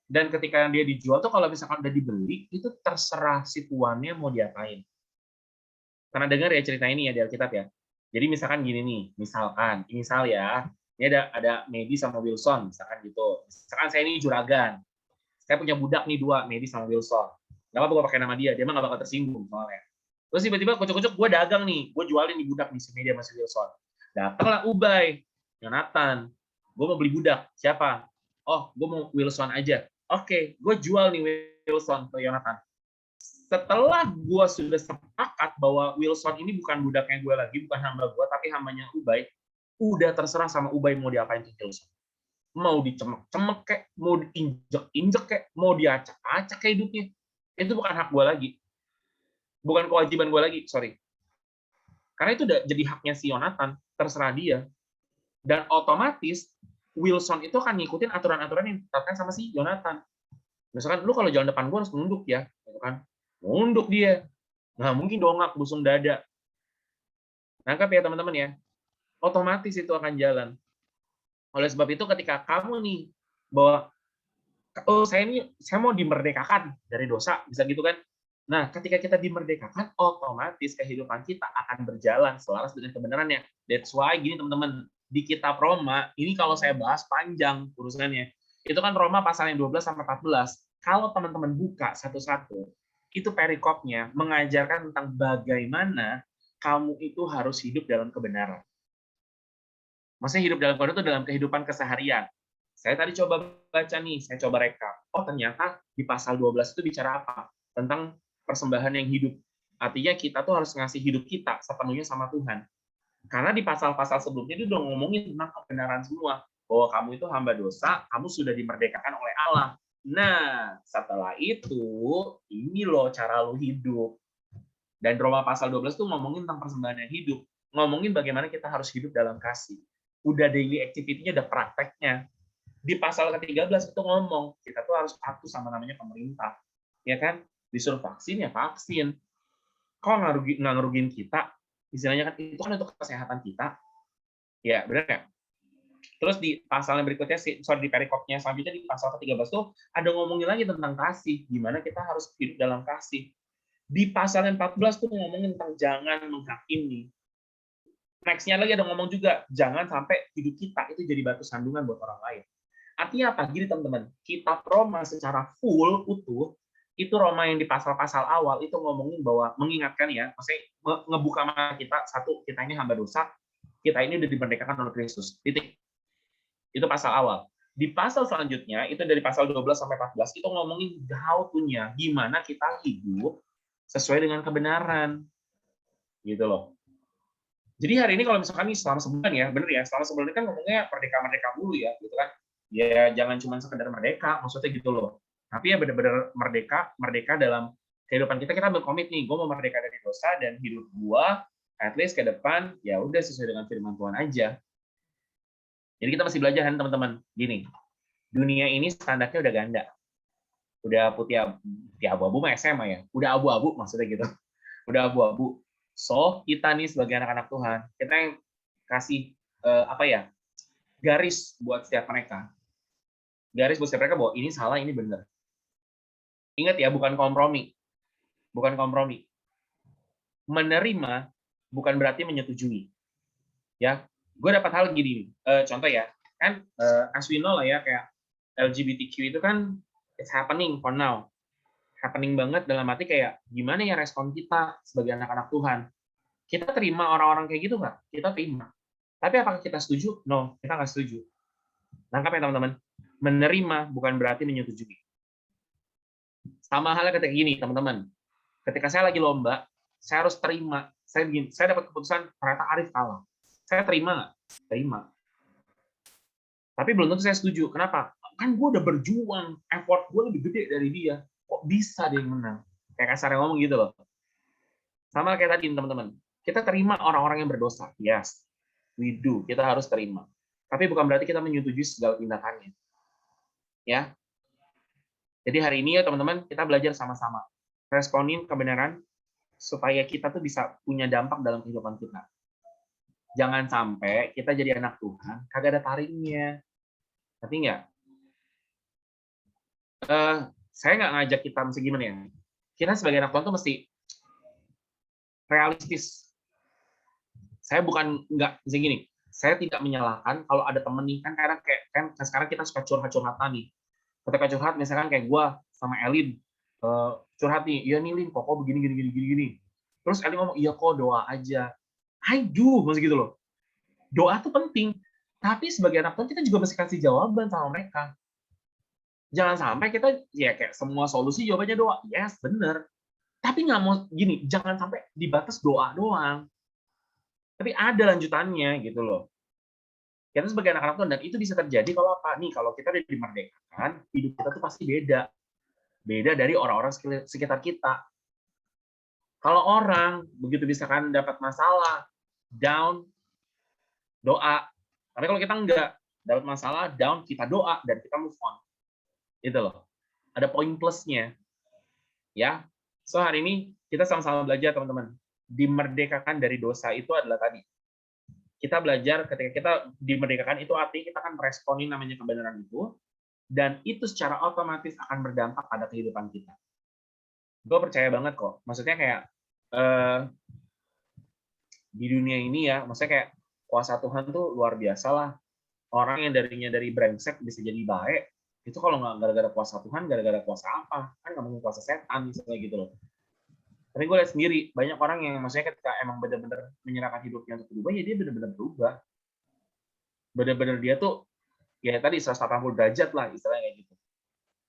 Dan ketika dia dijual tuh kalau misalkan udah dibeli, itu terserah si tuannya mau diapain. Karena dengar ya cerita ini ya di Alkitab ya. Jadi misalkan gini nih, misal ya, ini ada Medi sama Wilson, misalkan gitu. Misalkan saya ini juragan, saya punya budak nih dua, Medi sama Wilson. Gak apa-apa gue pakai nama dia mah gak bakal tersinggung soalnya. Terus tiba-tiba kucuk-kucuk gue dagang nih, gue jualin di budak nih si Medi sama si Wilson. Datanglah Ubay, Yonatan, gue mau beli budak, siapa? Oh, gue mau Wilson aja. Oke, gue jual nih Wilson ke Yonatan. Setelah gue sudah sepakat bahwa Wilson ini bukan budaknya gue lagi, bukan hamba gue, tapi hambanya Ubay, udah terserah sama Ubay mau diapain ke Wilson. Mau dicemek-cemek kek, mau diinjek-injek kek, mau diacak-acak kayak hidupnya. Itu bukan hak gue lagi. Bukan kewajiban gue lagi, sorry. Karena itu udah jadi haknya si Yonatan, terserah dia. Dan otomatis Wilson itu akan ngikutin aturan-aturan yang ditetapkan sama si Yonatan. Misalkan lu kalau jalan depan gue harus nunduk ya, gitu kan? Nunduk dia, nggak mungkin dongak busung dada. Nangkap ya teman-teman ya, otomatis itu akan jalan. Oleh sebab itu ketika kamu nih bahwa oh saya mau dimerdekakan dari dosa, bisa gitu kan? Nah, ketika kita dimerdekakan, otomatis kehidupan kita akan berjalan selaras dengan kebenarannya. That's why gini teman-teman, di kitab Roma, ini kalau saya bahas panjang urusannya. Itu kan Roma pasal yang 12 sampai 14. Kalau teman-teman buka satu-satu, itu perikopnya mengajarkan tentang bagaimana kamu itu harus hidup dalam kebenaran. Maksudnya hidup dalam kebenaran itu dalam kehidupan keseharian. Saya tadi coba baca nih, saya coba rekap. Oh, ternyata di pasal 12 itu bicara apa? Tentang persembahan yang hidup. Artinya kita tuh harus ngasih hidup kita sepenuhnya sama Tuhan. Karena di pasal-pasal sebelumnya itu udah ngomongin tentang kebenaran semua. Bahwa kamu itu hamba dosa, kamu sudah dimerdekakan oleh Allah. Nah, setelah itu, ini loh cara lo hidup. Dan Roma pasal 12 tuh ngomongin tentang persembahan yang hidup. Ngomongin bagaimana kita harus hidup dalam kasih. Udah daily activity-nya, udah prakteknya. Di pasal ke-13 itu ngomong, kita tuh harus patuh sama namanya pemerintah. Ya kan? Disuruh vaksin, ya vaksin. Kok nggak ngerugiin kita? Istilahnya kan, itu kan untuk kesehatan kita. Ya, benar nggak? Terus di pasal yang berikutnya, di perikopnya selanjutnya di pasal ke-13 tuh ada ngomongin lagi tentang kasih, gimana kita harus hidup dalam kasih. Di pasal yang 14 tuh ngomongin tentang jangan menghakimi. Next-nya lagi ada ngomong juga, jangan sampai hidup kita itu jadi batu sandungan buat orang lain. Artinya apa? Gini teman-teman, kitab Roma secara full, utuh, itu Roma yang di pasal-pasal awal itu ngomongin bahwa mengingatkan ya, maksudnya ngebuka mata kita, satu, kita ini hamba dosa, kita ini udah dimerdekakan oleh Kristus. Titik. Itu pasal awal. Di pasal selanjutnya, itu dari pasal 12 sampai 14, itu ngomongin how to-nya, gimana kita hidup sesuai dengan kebenaran. Gitu loh. Jadi hari ini kalau misalkan ini selama sebulan ya, bener ya, selama sebulan ini kan ngomongnya merdeka-merdeka dulu ya, gitu kan. Ya jangan cuma sekedar merdeka, maksudnya gitu loh. Tapi ya benar-benar merdeka dalam kehidupan kita berkomit nih, gue mau merdeka dari dosa dan hidup gue at least ke depan ya udah sesuai dengan firman Tuhan aja. Jadi kita masih belajar kan teman-teman. Gini, dunia ini standarnya udah ganda. Udah putih abu-abu mah SMA ya. Udah abu-abu maksudnya gitu. Udah abu-abu. So, kita nih sebagai anak-anak Tuhan, kita yang kasih garis buat setiap mereka. Garis buat setiap mereka bahwa ini salah, ini benar. Ingat ya, bukan kompromi. Bukan kompromi. Menerima bukan berarti menyetujui. Ya, gue dapat hal gini. Contoh ya, kan as we know lah ya, kayak LGBTQ itu kan it's happening for now. Happening banget dalam arti kayak gimana ya respon kita sebagai anak-anak Tuhan. Kita terima orang-orang kayak gitu nggak? Kita terima. Tapi apakah kita setuju? No, kita nggak setuju. Nangkap ya teman-teman. Menerima bukan berarti menyetujui. Sama halnya ketika gini teman-teman. Ketika saya lagi lomba, saya harus terima. Saya dapat keputusan ternyata Arif kalah. Saya terima nggak? Terima. Tapi belum tentu saya setuju. Kenapa? Kan gue udah berjuang, effort gue lebih gede dari dia. Kok bisa dia yang menang? Kayak kasarnya ngomong gitu loh. Sama kayak tadi teman-teman. Kita terima orang-orang yang berdosa. Yes, we do. Kita harus terima. Tapi bukan berarti kita menyetujui segala tindakannya. Ya. Jadi hari ini ya teman-teman, kita belajar sama-sama. Responin kebenaran supaya kita tuh bisa punya dampak dalam kehidupan kita. Jangan sampai kita jadi anak Tuhan, kagak ada taringnya. Ngerti nggak? Saya nggak ngajak kita mesti gimana ya. Kita sebagai anak Tuhan tuh mesti realistis. Saya bukan nggak mesti gini. Saya tidak menyalahkan kalau ada temen nih kan karena kan sekarang kita suka curhat-curhatan nih. Ketika curhat misalkan kayak gue sama Elin curhat nih, iya nih Lin, kok begini. Terus Elin ngomong, iya kok doa aja. Aduh, maksud gitu loh. Doa tuh penting. Tapi sebagai anak Tuhan kita juga mesti kasih jawaban sama mereka. Jangan sampai kita ya kayak semua solusi jawabannya doa. Yes, bener. Tapi nggak mau gini, jangan sampai dibatas doa doang. Tapi ada lanjutannya gitu loh. Kita sebagai anak-anak Tuhan, dan itu bisa terjadi kalau apa? Nih, kalau kita udah dimerdekakan, hidup kita tuh pasti beda. Beda dari orang-orang sekitar kita. Kalau orang begitu misalkan dapat masalah, down, doa. Tapi kalau kita enggak, dapat masalah, down, kita doa, dan kita move on. Itu loh. Ada poin plusnya. Ya. So, hari ini kita sama-sama belajar, teman-teman. Dimerdekakan dari dosa itu adalah tadi. Kita belajar ketika kita dimerdekakan itu artinya kita akan meresponin namanya kebenaran itu, dan itu secara otomatis akan berdampak pada kehidupan kita. Gue percaya banget kok. Maksudnya kayak di dunia ini ya, maksudnya kayak kuasa Tuhan tuh luar biasa lah. Orang yang dari brengsek bisa jadi baik, Itu kalau nggak gara-gara kuasa Tuhan, gara-gara kuasa apa? Kan nggak mungkin kuasa setan, misalnya gitu loh. Tapi gue lihat sendiri, banyak orang yang maksudnya ketika emang benar-benar menyerahkan hidupnya untuk berubah, ya dia benar-benar berubah. Benar-benar dia tuh, ya tadi 180 derajat lah istilahnya kayak gitu.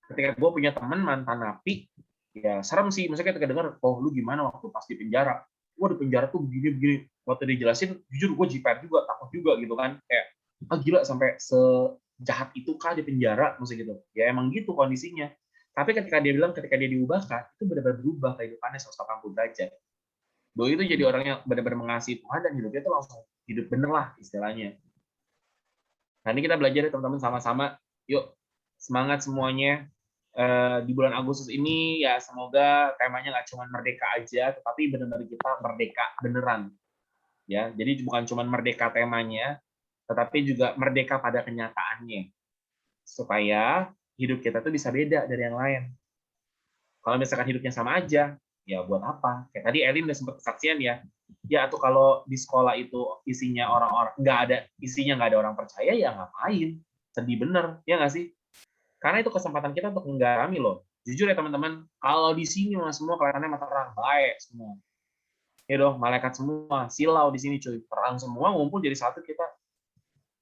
Ketika gue punya teman mantan napi, ya serem sih. Maksudnya ketika dengar, oh lu gimana waktu pas di penjara? Wah di penjara tuh begini-begini. Waktu dijelasin, jujur gue jiper juga, takut juga gitu kan. Kayak, gila sampai sejahat itu kah di penjara? Maksudnya gitu. Ya emang gitu kondisinya. Tapi ketika dia bilang, ketika dia diubahkan, itu benar-benar berubah kehidupannya 180 derajat. Bahwa itu jadi orang yang benar-benar mengasihi Tuhan dan hidupnya tuh langsung hidup bener lah istilahnya. Nah ini kita belajar ya teman-teman sama-sama. Yuk semangat semuanya. Di bulan Agustus ini ya semoga temanya nggak cuma merdeka aja, tetapi benar-benar kita merdeka beneran. Ya, jadi bukan cuma merdeka temanya, tetapi juga merdeka pada kenyataannya. Supaya hidup kita tuh bisa beda dari yang lain. Kalau misalkan hidupnya sama aja, ya buat apa? Kayak tadi Elin udah sempat kesaksian ya. Ya atau kalau di sekolah itu isinya orang-orang nggak ada orang percaya, ya ngapain? Sedih bener, ya nggak sih? Karena itu kesempatan kita untuk menggarami loh. Jujur ya teman-teman, kalau di sini semua kelihatannya mata terang, baik semua. Ya dong, malaikat semua, silau di sini cuy, terang semua, ngumpul jadi satu kita.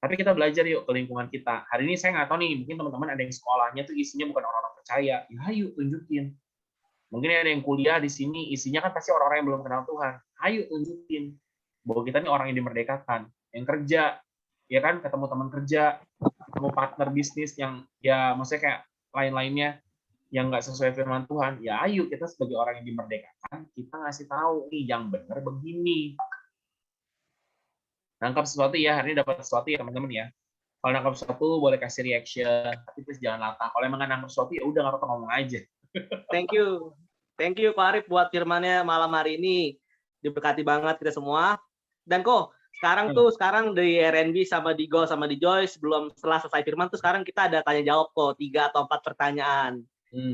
Tapi kita belajar yuk ke lingkungan kita. Hari ini saya nggak tahu nih, mungkin teman-teman ada yang sekolahnya tuh isinya bukan orang-orang percaya. Ya ayo tunjukin. Mungkin ada yang kuliah di sini, isinya kan pasti orang-orang yang belum kenal Tuhan. Ayo tunjukin bahwa kita ini orang yang dimerdekakan. Yang kerja, ya kan, ketemu teman kerja, ketemu partner bisnis yang ya maksudnya kayak lain-lainnya yang nggak sesuai firman Tuhan, ya ayo kita sebagai orang yang dimerdekakan, kita ngasih tahu nih yang benar begini. Nangkap sesuatu ya, hari ini dapat sesuatu ya teman-teman ya. Kalau nangkap sesuatu boleh kasih reaction, tapi please jangan latah. Kalau emang nggak nangkap sesuatu ya udah nggak apa-apa, ngomong aja. Thank you Ko Arif buat firmannya malam hari ini. Diberkati banget kita semua. Dan Ko, sekarang di RNB sama di Go sama di Joy setelah selesai firman tuh sekarang kita ada tanya jawab kok 3 atau 4 pertanyaan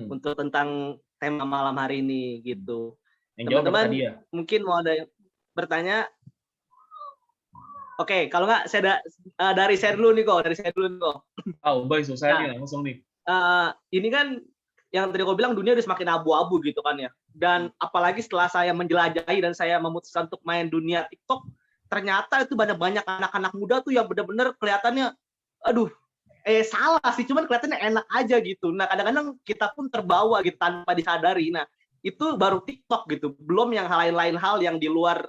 untuk tentang tema malam hari ini gitu. Teman-teman mungkin mau ada yang bertanya. Oke, kalau nggak saya dari saya dulu nih kok, baik susah nih langsung nih. Ini kan yang tadi aku bilang dunia udah semakin abu-abu gitu kan ya. Dan apalagi setelah saya menjelajahi dan saya memutuskan untuk main dunia TikTok, ternyata itu banyak anak-anak muda tuh yang benar-benar kelihatannya salah sih, cuman kelihatannya enak aja gitu. Nah, kadang-kadang kita pun terbawa gitu tanpa disadari. Nah, itu baru TikTok gitu. Belum yang lain-lain hal yang di luar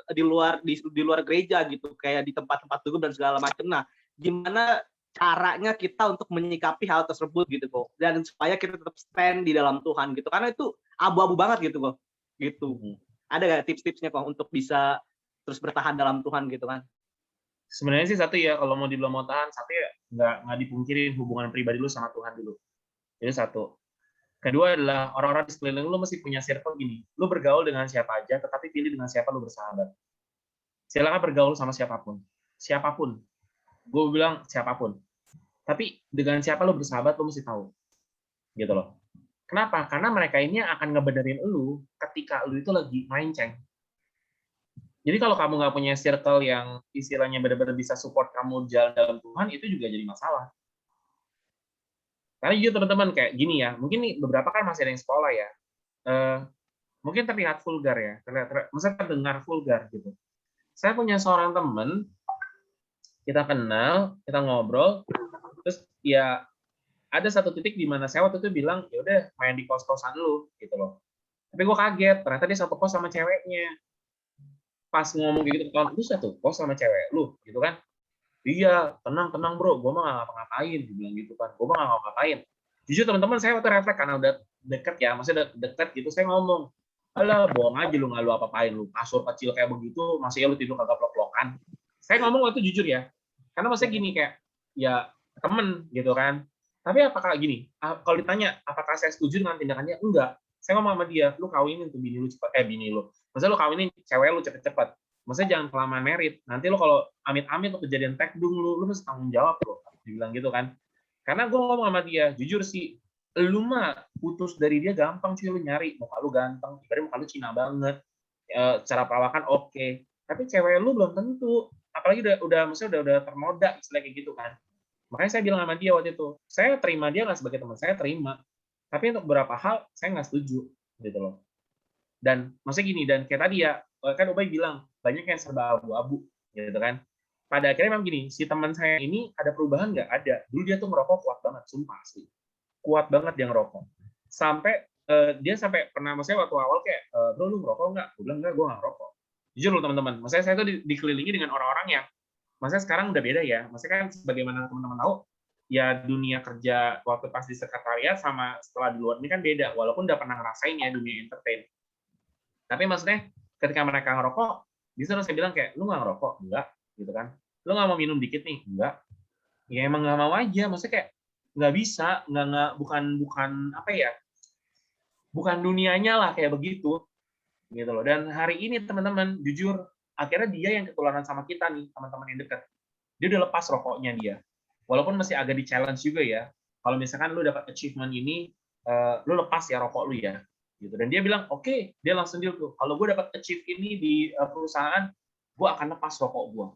gereja gitu, kayak di tempat-tempat dugem dan segala macam. Nah, gimana caranya kita untuk menyikapi hal tersebut gitu kok. Dan supaya kita tetap stand di dalam Tuhan gitu. Karena itu abu-abu banget gitu kok. Gitu. Ada nggak tips-tipsnya kok untuk bisa terus bertahan dalam Tuhan gitu kan? Sebenarnya sih satu ya, kalau mau dibilang mau tahan, satu ya nggak dipungkirin hubungan pribadi lu sama Tuhan dulu. Jadi satu. Kedua adalah orang-orang di sekeliling lu mesti punya circle gini. Lu bergaul dengan siapa aja, tetapi pilih dengan siapa lu bersahabat. Silakan bergaul sama siapapun. Siapapun. Gue bilang siapapun. Tapi dengan siapa lu bersahabat, lu mesti tahu. Gitu loh. Kenapa? Karena mereka ini akan ngebenerin lu ketika lu itu lagi main ceng. Jadi kalau kamu nggak punya circle yang istilahnya benar-benar bisa support kamu jalan dalam Tuhan, itu juga jadi masalah. Karena jujur teman-teman kayak gini ya, mungkin nih beberapa kan masih ada yang sekolah ya, mungkin terlihat vulgar ya, maksudnya terdengar vulgar gitu. Saya punya seorang teman, kita kenal, kita ngobrol, terus ya ada satu titik di mana saya waktu itu bilang, ya udah main di kos-kosan lu gitu loh. Tapi gue kaget, ternyata dia satu kos sama ceweknya. Pas ngomong gitu, lu satu kos sama cewek lu gitu kan? Iya, tenang bro, gue mah nggak ngapa-ngapain, dibilang gitu kan. Gue mah nggak ngapa-ngapain. Jujur teman-teman, saya waktu refleks karena udah deket ya, maksudnya udah deket gitu, saya ngomong, alah bohong aja lu, nggak lu apa-apain lu, kasur kecil kayak begitu, masih ya lu tidur kagak pelok-pelokan. Saya ngomong waktu jujur ya, karena maksudnya gini kayak, ya temen gitu kan. Tapi apakah gini, kalau ditanya, apakah saya setuju dengan tindakannya? Enggak. Saya ngomong sama dia, lu kawinin tuh bini lu, maksudnya lu kawinin cewek lu cepet-cepet. Maksudnya jangan kelamaan merit. Nanti lo kalau amit-amit lo kejadian tekdung lu mesti tanggung jawab lo. Dibilang gitu kan. Karena gue ngomong sama dia, jujur sih, lu mah putus dari dia gampang cuy, lu nyari. Muka lu ganteng, ibaratnya muka lu Cina banget. Cara perawakan oke. Tapi cewek lu belum tentu. Apalagi maksudnya udah ternoda istilah kayak gitu kan. Makanya saya bilang sama dia waktu itu, saya terima dia nggak sebagai teman, saya terima. Tapi untuk beberapa hal saya nggak setuju gitu loh. Dan maksudnya gini, dan kayak tadi ya, kan Ubay bilang banyak yang serba abu-abu gitu kan. Pada akhirnya memang gini, si teman saya ini ada perubahan nggak? Ada. Dulu dia tuh ngerokok kuat banget, sumpah sih. Kuat banget dia ngerokok. Sampai dia sampai pernah, maksudnya waktu awal kayak, bro lu ngerokok nggak? Gue bilang enggak, gue nggak ngerokok. Jujur loh teman-teman, maksudnya saya tuh dikelilingi dengan orang-orang yang, maksudnya sekarang udah beda ya. Maksudnya kan sebagaimana teman-teman tahu, ya dunia kerja waktu pas di sekretariat sama setelah di luar ini kan beda. Walaupun udah pernah ngerasain ya dunia entertain. Tapi maksudnya ketika mereka ngerokok, bisa saya bilang kayak, lu nggak ngerokok? Enggak, gitu kan. Lu nggak mau minum dikit nih? Enggak. Ya emang nggak mau aja, maksudnya kayak nggak bisa, bukan apa ya, bukan dunianya lah kayak begitu, gitu loh. Dan hari ini teman-teman, jujur, akhirnya dia yang ketularan sama kita nih, teman-teman yang dekat. Dia udah lepas rokoknya dia. Walaupun masih agak di-challenge juga ya. Kalau misalkan lu dapat achievement ini, lu lepas ya rokok lu ya. Gitu. Dan dia bilang, oke, dia langsung deal tuh. Kalau gue dapat achieve ini di perusahaan, gue akan lepas rokok gue.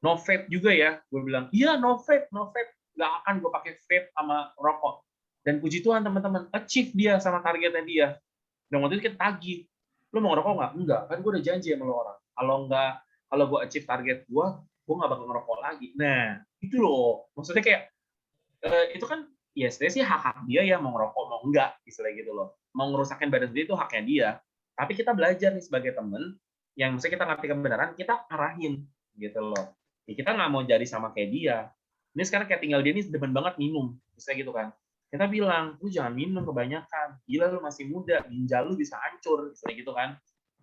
No vape juga ya. Gue bilang, iya no vape. Nggak akan gue pakai vape sama rokok. Dan puji Tuhan teman-teman, achieve dia sama targetnya dia. Dan waktu itu kita tagih, lu mau ngerokok nggak? Enggak, kan gue udah janji sama lo orang. Kalau gue achieve target gue nggak bakal ngerokok lagi. Nah, itu loh. Maksudnya kayak, itu kan, ya sebenarnya sih hak-hak dia ya, mau ngerokok, mau enggak, istilah gitu loh. Mau ngerusakin badan sendiri itu haknya dia. Tapi kita belajar nih sebagai temen, yang misalnya kita ngerti kebenaran, kita arahin, gitu loh. Ya, kita nggak mau jadi sama kayak dia. Ini sekarang kayak tinggal dia ini demen banget minum, misalnya gitu kan. Kita bilang, lu jangan minum kebanyakan. Gila lu masih muda, ginjal lu bisa hancur, misalnya gitu kan.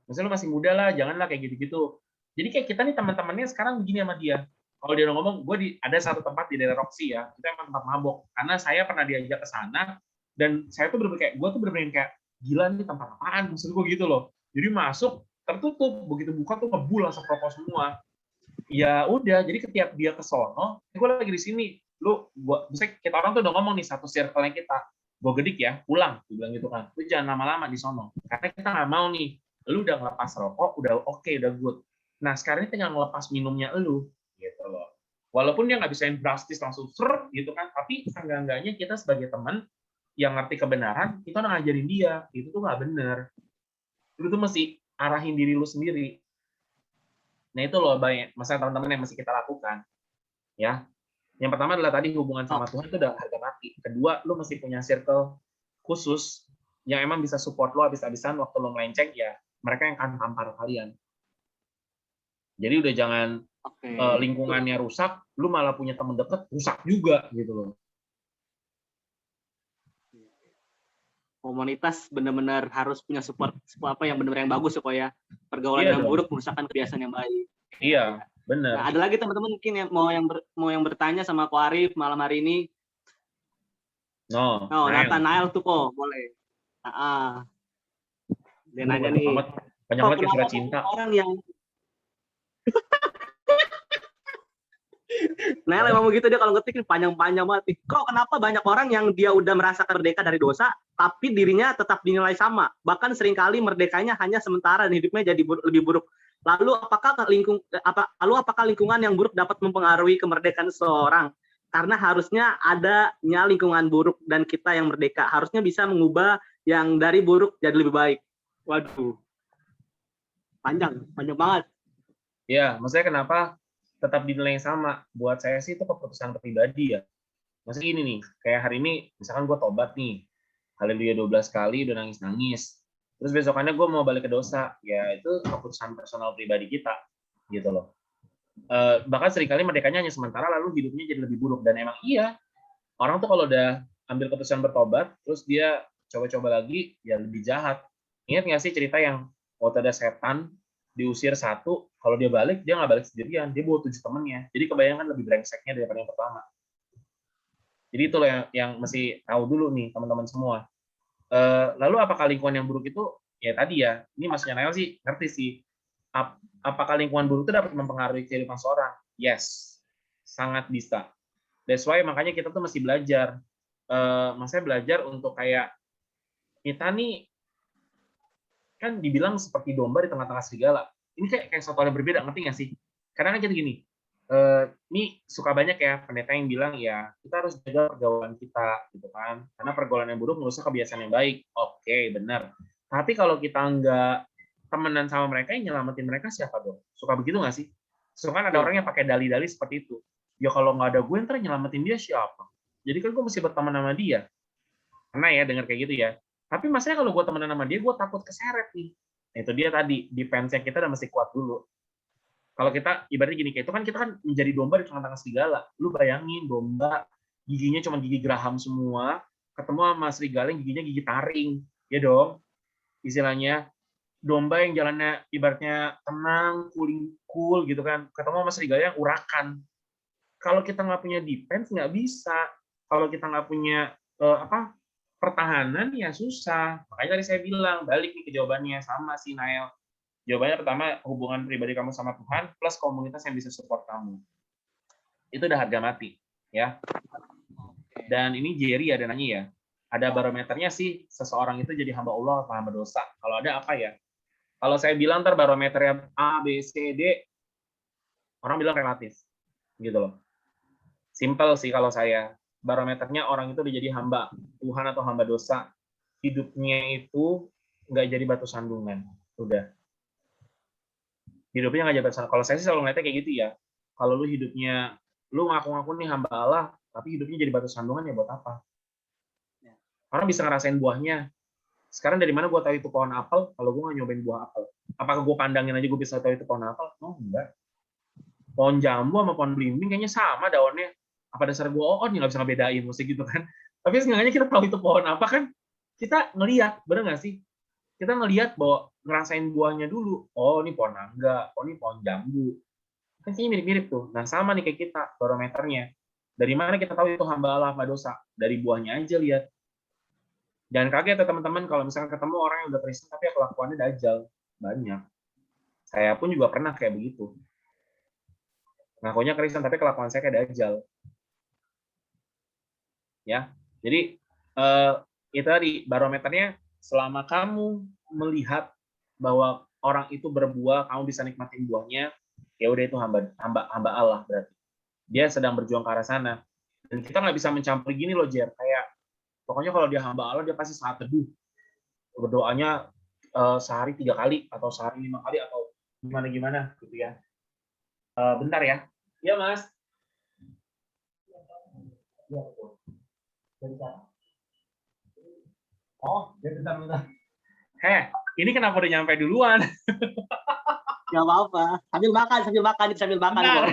Misalnya lu masih muda lah, janganlah kayak gitu-gitu. Jadi kayak kita nih teman-temannya sekarang begini sama dia. Kalau dia ngomong, ada satu tempat di daerah Roxy ya, itu emang tempat mabok. Karena saya pernah diajak ke sana, dan saya tuh bener-bener kayak, gue tuh bener-bener kayak, gila nih tempat apaan, maksud gue gitu loh. Jadi masuk, tertutup, begitu buka tuh ngebul asap rokok semua. Ya udah, jadi ketika dia ke sono, gue lagi di sini, misalnya kita orang tuh udah ngomong nih satu circle-nya kita, gue gedik ya, pulang, gue bilang gitu kan, lu jangan lama-lama di sono, karena kita nggak mau nih, lu udah ngelepas rokok, udah oke, udah good. Nah sekarang ini tinggal ngelepas minumnya lu, gitu loh. Walaupun dia nggak bisa drastis langsung ser gitu kan, tapi seenggak-enggaknya kita sebagai teman yang ngerti kebenaran, kita udah ngajarin dia, itu tuh nggak bener. Lu tuh mesti arahin diri lu sendiri. Nah itu loh banyak masalah teman-teman yang mesti kita lakukan, ya. Yang pertama adalah tadi hubungan sama Tuhan itu udah harga mati. Kedua, lu mesti punya circle khusus yang emang bisa support lu habis-habisan waktu lu melenceng, ya mereka yang akan tampar kalian. Jadi udah jangan lingkungannya rusak, lu malah punya teman dekat rusak juga gitu loh. Komunitas benar-benar harus punya support apa yang benar-benar yang bagus supaya pergaulan yang buruk merusakkan kebiasaan yang baik. Iya, benar. Nah, ada lagi teman-teman mungkin yang mau yang bertanya sama Ko Arif malam hari ini. Nathanael tuh kok boleh. Dia nanya nih. Banyak banget surat cinta. Orang yang Nah, emang begitu dia kalau ngetik panjang-panjang banget. Kok kenapa banyak orang yang dia udah merasakan merdeka dari dosa, tapi dirinya tetap dinilai sama. Bahkan seringkali merdekanya hanya sementara dan hidupnya jadi lebih buruk. Lalu apakah lingkungan yang buruk dapat mempengaruhi kemerdekaan seseorang? Karena harusnya adanya lingkungan buruk dan kita yang merdeka harusnya bisa mengubah yang dari buruk jadi lebih baik. Waduh, panjang banget. Ya, maksudnya kenapa tetap dinilai yang sama? Buat saya sih itu keputusan pribadi ya. Maksudnya gini nih, kayak hari ini, misalkan gue tobat nih, haleluya 12 kali, udah nangis-nangis. Terus besokannya gue mau balik ke dosa, ya itu keputusan personal pribadi kita, gitu loh. Bahkan seringkali merdekanya hanya sementara, lalu hidupnya jadi lebih buruk. Dan emang iya, orang tuh kalau udah ambil keputusan bertobat, terus dia coba-coba lagi, ya lebih jahat. Ingat nggak sih cerita yang waktu ada setan, diusir satu, kalau dia balik, dia nggak balik sendirian, dia bawa 7 temennya. Jadi kebayangkan lebih brengseknya daripada yang pertama. Jadi itu loh yang mesti tahu dulu nih teman-teman semua. Lalu apakah lingkungan yang buruk itu, ya tadi ya, ini Mas Yanael sih ngerti sih, apakah lingkungan buruk itu dapat mempengaruhi kehidupan seorang? Yes, sangat bisa. That's why makanya kita tuh mesti belajar. Maksudnya belajar untuk kayak, kita nih, kan dibilang seperti domba di tengah-tengah serigala. Ini kayak suatu hal yang berbeda, ngerti nggak sih? Karena kan kita gini, Ini suka banyak ya pendeta yang bilang ya kita harus jaga pergaulan kita gitu kan, karena pergaulan yang buruk merusak kebiasaan yang baik. Oke, benar. Tapi kalau kita nggak temenan sama mereka, yang nyelamatin mereka siapa dong? Suka begitu nggak sih? Suka kan ada orang yang pakai dalih-dalih seperti itu. Ya kalau nggak ada gue, ntar nyelamatin dia siapa? Jadi kan gue mesti berteman sama dia. Karena ya dengar kayak gitu ya. Tapi masalahnya kalau gue temenan sama dia, gue takut keseret nih. Nah, itu dia tadi, defense-nya kita udah mesti kuat dulu. Kalau kita ibaratnya gini, kayak itu kan kita kan menjadi domba di tengah-tengah serigala. Lu bayangin domba giginya cuma gigi geraham semua, ketemu sama serigala yang giginya gigi taring, ya dong. Istilahnya domba yang jalannya ibaratnya tenang, cool gitu kan, ketemu sama serigala yang urakan. Kalau kita nggak punya defense nggak bisa. Kalau kita nggak punya pertahanan ya susah. Makanya tadi saya bilang balik nih ke jawabannya sama si Nael. Jawabannya pertama, hubungan pribadi kamu sama Tuhan, plus komunitas yang bisa support kamu. Itu udah harga mati. Ya. Dan ini Jerry ada nanya ya, ada barometernya sih, seseorang itu jadi hamba Allah atau hamba dosa. Kalau ada apa ya? Kalau saya bilang ntar barometernya A, B, C, D, orang bilang relatif. Gitu loh. Simple sih kalau saya. Barometernya orang itu udah jadi hamba Tuhan atau hamba dosa. Hidupnya itu nggak jadi batu sandungan. Udah. Hidupnya nggak jadi. Kalau saya sih selalu ngeliatnya kayak gitu ya. Kalau lu hidupnya, lu ngaku-ngaku nih hamba Allah, tapi hidupnya jadi batu sandungan ya buat apa? Orang bisa ngerasain buahnya. Sekarang dari mana gue tahu itu pohon apel kalau gue nggak nyobain buah apel? Apakah gue pandangin aja gue bisa tahu itu pohon apel? Oh enggak. Pohon jambu sama pohon belimbing kayaknya sama daunnya. Apa dasar gue nih nggak bisa ngebedain, mesti gitu kan? Tapi seenggaknya kita tahu itu pohon apa kan? Kita ngelihat, bener nggak sih? Kita ngelihat bahwa ngerasain buahnya dulu. Oh, ini pohon mangga. Oh, ini pohon jambu. Kan kayaknya mirip-mirip tuh. Nah, sama nih kayak kita, barometernya. Dari mana kita tahu itu hamba Allah, hamba dosa? Dari buahnya aja lihat. Jangan kaget ya teman-teman kalau misalkan ketemu orang yang udah Kristen tapi kelakuannya dajjal. Banyak. Saya pun juga pernah kayak begitu. Ngakunya Kristen tapi kelakuan saya kayak dajjal. Ya. Jadi itu tadi barometernya, selama kamu melihat bahwa orang itu berbuah, kamu bisa nikmatin buahnya, ya udah itu hamba Allah berarti. Dia sedang berjuang ke arah sana. Dan kita nggak bisa mencampuri gini loh, Jer. Kayak pokoknya kalau dia hamba Allah, dia pasti saat teduh. Berdoanya sehari 3 kali, atau sehari 5 kali, atau gimana gitu ya. Bentar ya. Iya, Mas. Ya, betul. Oh, ya bentar. Ini kenapa udah nyampe duluan? Gak apa-apa. Sambil makan kok.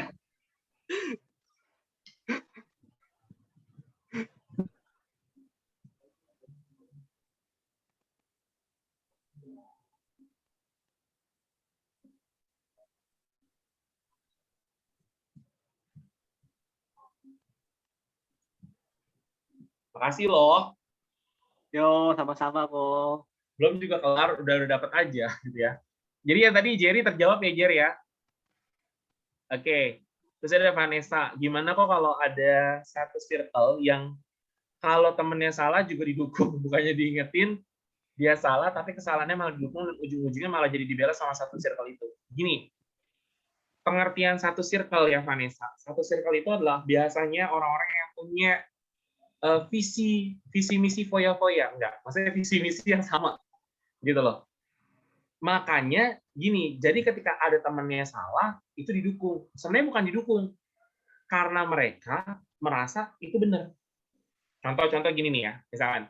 Makasih loh. Yo, sama-sama kok. Belum juga kelar, udah dapat aja gitu ya. Jadi ya tadi Jerry terjawab ya, Jerry ya. Oke. Terus ada Vanessa, gimana kok kalau ada satu circle yang kalau temennya salah juga didukung, bukannya diingetin dia salah tapi kesalahannya malah didukung dan ujung-ujungnya malah jadi dibela sama satu circle itu. Gini, pengertian satu circle ya Vanessa. Satu circle itu adalah biasanya orang-orang yang punya visi misi foya-foya, enggak, maksudnya visi misi yang sama gitu loh. Makanya gini, jadi ketika ada temannya salah itu didukung. Sebenarnya bukan didukung karena mereka merasa itu benar. Contoh gini nih ya, misalkan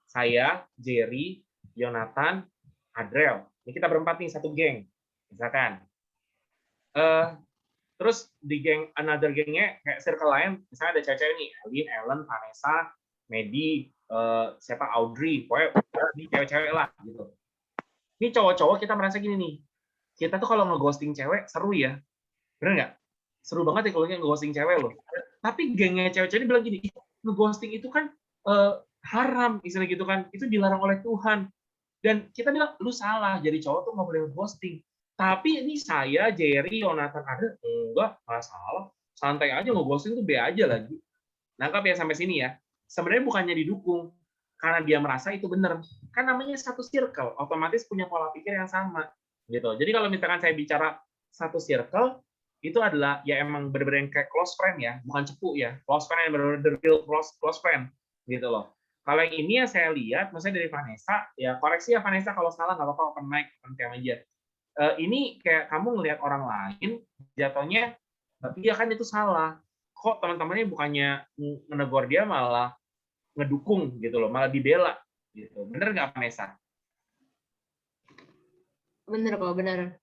saya, Jerry, Jonathan, Adrel, ini kita berempat nih satu geng, misalkan. Terus di geng another gengnya kayak circle lain, misalnya ada cewek-cewek nih, Elin, Ellen, Vanessa, Medi, siapa Audrey, pokoknya ini cewek-cewek lah gitu. Ini cowok-cowok kita merasa gini nih, kita tuh kalau ngeghosting cewek seru ya, bener nggak? Seru banget ya kalau ngeghosting cewek loh. Tapi gengnya cewek-cewek bilang gini, ngeghosting itu kan haram, istilah gitu kan, itu dilarang oleh Tuhan. Dan kita bilang, lu salah, jadi cowok tuh nggak boleh ngeghosting. Tapi ini saya, Jerry, Jonathan, ada enggak masalah, santai aja, ngeghosting tuh be aja lagi. Nangkap ya sampai sini ya. Sebenarnya bukannya didukung, karena dia merasa itu benar. Kan namanya satu circle, otomatis punya pola pikir yang sama. Gitu. Jadi kalau misalkan saya bicara satu circle, itu adalah ya emang bener-bener yang kayak close friend ya, bukan cepu ya, close friend yang bener-bener the real close friend gitu loh. Kalau yang ini ya saya lihat, maksudnya dari Vanessa, ya koreksi ya Vanessa kalau salah nggak apa-apa, open mic, open cam aja. Ini kayak kamu ngelihat orang lain, jatuhnya, tapi ya kan itu salah. Kok teman-temannya bukannya menegur dia malah ngedukung gitu loh, malah dibela gitu. Bener nggak Vanessa? Bener kok, bener.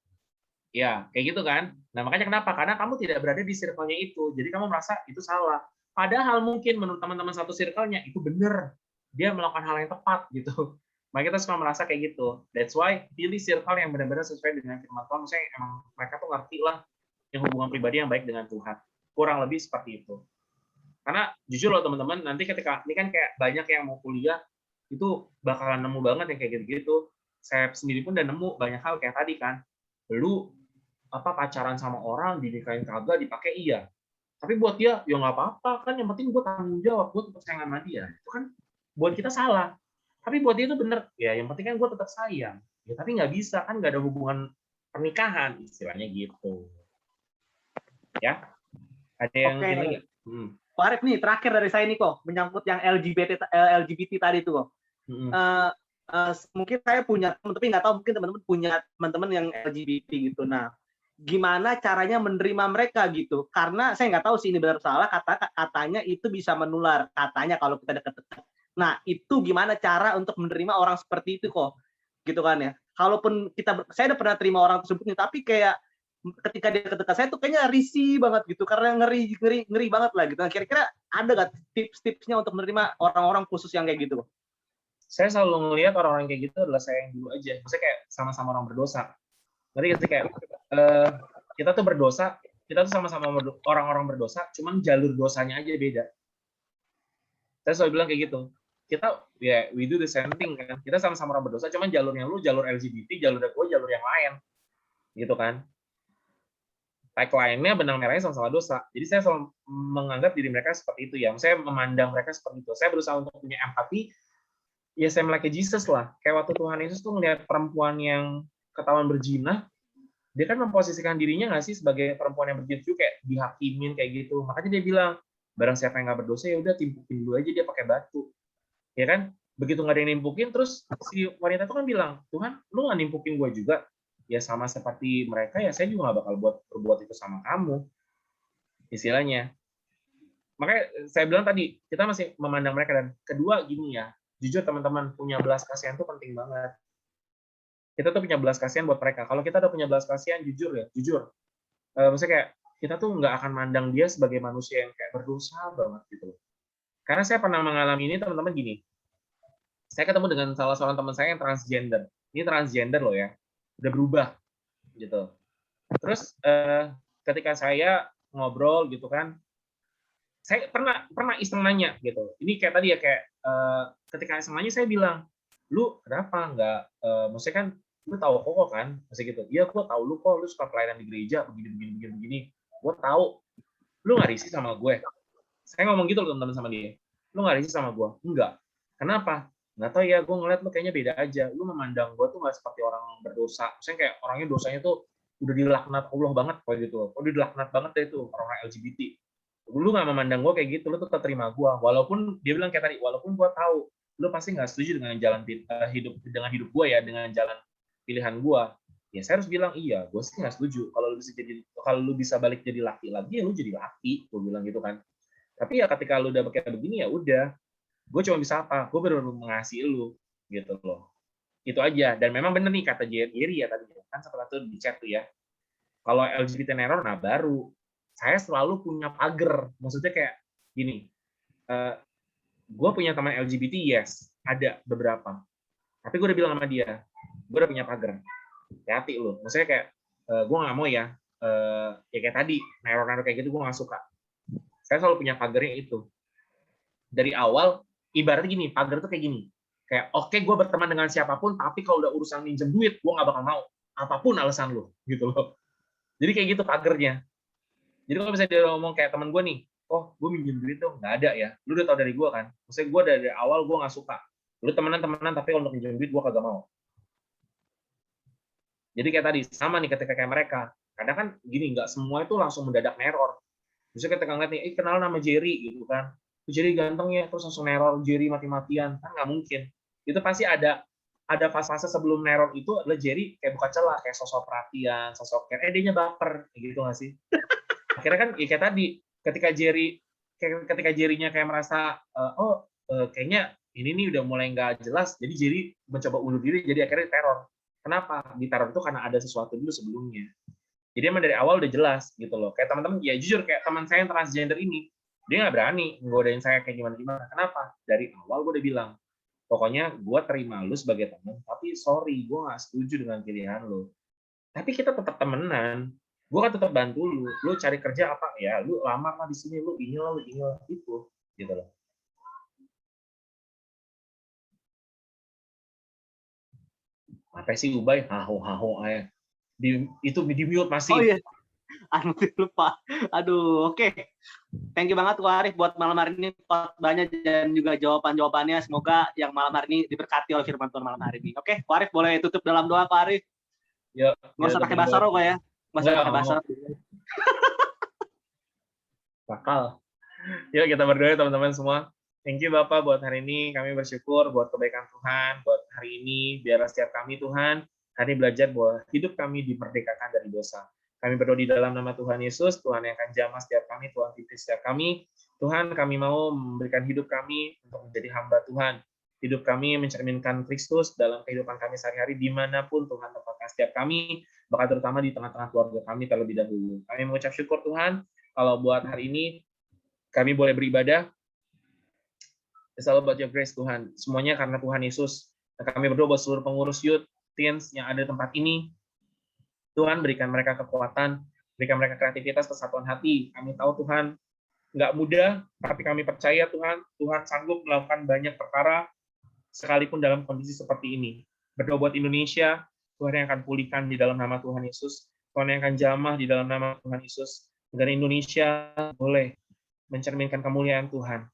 Ya, kayak gitu kan. Nah, makanya kenapa? Karena kamu tidak berada di circle-nya itu. Jadi kamu merasa itu salah. Padahal mungkin menurut teman-teman satu circle-nya itu benar. Dia melakukan hal yang tepat gitu. Makanya kita suka merasa kayak gitu. That's why pilih circle yang benar-benar sesuai dengan firman Tuhan. Maksudnya emang mereka tuh ngerti lah yang hubungan pribadi yang baik dengan Tuhan. Kurang lebih seperti itu. Karena jujur loh teman-teman, nanti ketika ini kan kayak banyak yang mau kuliah itu bakalan nemu banget yang kayak gitu-gitu. Saya sendiri pun udah nemu banyak hal kayak tadi kan. Lu pacaran sama orang dinikahin kagak dipakai iya, tapi buat dia ya nggak apa-apa kan, yang penting gue tanggung jawab, gue tetap sayang sama dia. Itu kan buat kita salah, tapi buat dia itu bener ya, yang penting kan gue tetap sayang ya, tapi nggak bisa kan, nggak ada hubungan pernikahan istilahnya gitu ya. Ada yang Oke. ini Pak Arif nih terakhir dari saya nih kok, menyangkut yang LGBT tadi tuh kok. Mungkin saya punya teman, tapi nggak tahu mungkin teman-teman punya teman-teman yang LGBT gitu. Nah, gimana caranya menerima mereka gitu? Karena saya nggak tahu sih ini benar salah, katanya itu bisa menular, katanya kalau kita dekat-dekat. Nah, itu gimana cara untuk menerima orang seperti itu kok? Gitu kan ya. Kalaupun saya udah pernah terima orang tersebut nih, tapi kayak ketika dia dekat saya tuh kayaknya risih banget gitu, karena ngeri banget lah gitu. Nah, kira-kira ada nggak tips-tipsnya untuk menerima orang-orang khusus yang kayak gitu? Saya selalu ngelihat orang-orang kayak gitu adalah saya yang dulu aja, maksudnya kayak sama-sama orang berdosa. Ngerti gak sih, kayak kita tuh berdosa, kita tuh sama-sama orang-orang berdosa, cuman jalur dosanya aja beda. Saya selalu bilang kayak gitu. Kita ya we do the same thing kan. Kita sama-sama orang berdosa, cuman jalurnya lu jalur LGBT, jalur gue jalur yang lain. Gitu kan. Tagline-nya benang merahnya sama-sama dosa. Jadi saya selalu menganggap diri mereka seperti itu ya. Saya memandang mereka seperti itu. Saya berusaha untuk punya empati. Ya saya like Jesus lah. Kayak waktu Tuhan Yesus tuh ngelihat perempuan yang ketahuan berzina, dia kan memposisikan dirinya nggak sih sebagai perempuan yang berzina juga, kayak dihakimin kayak gitu. Makanya dia bilang, barang siapa yang nggak berdosa ya udah timpukin dulu aja dia pakai batu. Ya kan? Begitu nggak ada yang nimpukin, terus si wanita itu kan bilang, Tuhan, lu nggak nimpukin gue juga? Ya sama seperti mereka, ya saya juga nggak bakal berbuat itu sama kamu. Istilahnya. Makanya saya bilang tadi, kita masih memandang mereka. Dan kedua gini ya, jujur teman-teman, punya belas kasihan itu penting banget. Kita tuh punya belas kasihan buat mereka. Kalau kita udah punya belas kasihan, jujur. Maksudnya kayak, kita tuh nggak akan mandang dia sebagai manusia yang kayak berdosa banget gitu. Karena saya pernah mengalami ini, teman-teman, gini. Saya ketemu dengan salah seorang teman saya yang transgender. Ini transgender loh ya. Udah berubah gitu. Terus ketika saya ngobrol gitu kan, saya pernah iseng nanya gitu. Ini kayak tadi ya, kayak ketika iseng nanya saya bilang, lu kenapa nggak, maksudnya kan lu tahu kok kan, maksudnya gitu. Iya, gua tahu lu kok, lu suka pelayanan di gereja begini. Gua tahu. Lu nggak risih sama gue. Saya ngomong gitu loh teman-teman sama dia. Lu nggak risih sama gue? Enggak. Kenapa? Nggak tahu ya, gue ngeliat lu kayaknya beda aja. Lu memandang gue tuh nggak seperti orang berdosa. Maksudnya kayak orangnya dosanya tuh udah dilaknat Allah banget kayak gitu. Udah dilaknat banget deh itu orang-orang LGBT. Lu nggak memandang gue kayak gitu, lu tetap terima gue. Walaupun dia bilang kayak tadi, walaupun gue tahu lu pasti nggak setuju dengan jalan hidup gue ya, dengan jalan pilihan gue. Ya saya harus bilang iya, gue sih nggak setuju. Kalau lu bisa balik jadi laki lagi, ya lu jadi laki. Gue bilang gitu kan. Tapi ya ketika lu udah kayak begini ya udah. Gue cuma bisa apa? Gue benar-benar mengasihi lu gitu loh. Itu aja. Dan memang bener nih kata Jerry ya tadi kan, setelah itu di chat tuh ya. Kalau LGBT neror, nah baru saya selalu punya pagar. Maksudnya kayak gini. Gue punya teman LGBT, yes, ada beberapa. Tapi gue udah bilang sama dia, gue udah punya pagar. Hati-hati lu. Maksudnya kayak gue nggak mau ya. Ya kayak tadi neror-neror kayak gitu gue nggak suka. Saya selalu punya pagarnya itu. Dari awal, ibaratnya gini, pagar tuh kayak gini. Kayak, oke, gue berteman dengan siapapun, tapi kalau udah urusan minjem duit, gue nggak bakal mau. Apapun alasan lu, gitu loh. Jadi kayak gitu pagarnya. Jadi kalau misalnya dia ngomong kayak teman gue nih, oh, gue minjem duit tuh, nggak ada ya. Lu udah tau dari gue kan. Maksudnya gue dari awal gue nggak suka. Lu temenan, tapi kalau untuk minjem duit, gue kagak mau. Jadi kayak tadi, sama nih ketika kayak mereka. Kadang kan gini, nggak semua itu langsung mendadak neror. Misalnya kita ngeliat nih, kenal nama Jerry gitu kan, Jerry ganteng ya, terus langsung neror Jerry mati-matian, kan nggak mungkin. Itu pasti ada fase-fase sebelum neror itu adalah Jerry kayak buka celah, kayak sosok perhatian, sosok care, dia baper, gitu nggak sih? Akhirnya kan ya kayak tadi, ketika Jerry-nya kayak merasa, kayaknya ini nih udah mulai nggak jelas, jadi Jerry mencoba undur diri, jadi akhirnya teror. Kenapa? Di teror itu karena ada sesuatu dulu sebelumnya. Jadi emang dari awal udah jelas gitu loh. Kayak teman-teman, ya jujur kayak teman saya yang transgender ini, dia nggak berani nggodain saya kayak gimana-gimana. Kenapa? Dari awal gue udah bilang, pokoknya gue terima lu sebagai teman, tapi sorry, gue nggak setuju dengan pilihan lu. Tapi kita tetap temenan. Gue kan tetap bantu lu. Lu cari kerja apa ya? Lu lamar lah di sini, lu inilah itu, gitu loh. Apa sih Ubay? Haho aja. Itu di mute masih. Oh iya. Lupa. Aduh, oke. Thank you banget Ko Arif buat malam hari ini, banyak dan juga jawaban-jawabannya. Semoga yang malam hari ini diberkati oleh firman Tuhan malam hari ini. Oke, Ko Arif boleh tutup dalam doa Ko Arif? Ya, nggak usah pakai bahasa roh kok ya. Nggak usah pakai bahasa roh. Bakal. Yuk kita berdoa teman-teman semua. Thank you Bapak buat hari ini. Kami bersyukur buat kebaikan Tuhan. Buat hari ini, biarlah setiap kami Tuhan, hari belajar bahwa hidup kami dimerdekakan dari dosa. Kami berdoa di dalam nama Tuhan Yesus, Tuhan yang akan jamah setiap kami, Tuhan pimpin setiap kami. Tuhan, kami mau memberikan hidup kami untuk menjadi hamba Tuhan. Hidup kami mencerminkan Kristus dalam kehidupan kami sehari-hari, dimanapun Tuhan tempatkan setiap kami, bahkan terutama di tengah-tengah keluarga kami terlebih dahulu. Kami mengucap syukur Tuhan, kalau buat hari ini kami boleh beribadah. It's all about your grace Tuhan. Semuanya karena Tuhan Yesus. Dan kami berdoa buat seluruh pengurus youth, teens yang ada di tempat ini. Tuhan berikan mereka kekuatan, berikan mereka kreativitas, kesatuan hati. Kami tahu Tuhan nggak mudah, tapi kami percaya Tuhan sanggup melakukan banyak perkara sekalipun dalam kondisi seperti ini. Berdoa buat Indonesia, Tuhan yang akan pulihkan di dalam nama Tuhan Yesus. Tuhan yang akan jamah di dalam nama Tuhan Yesus. Agar Indonesia boleh mencerminkan kemuliaan Tuhan.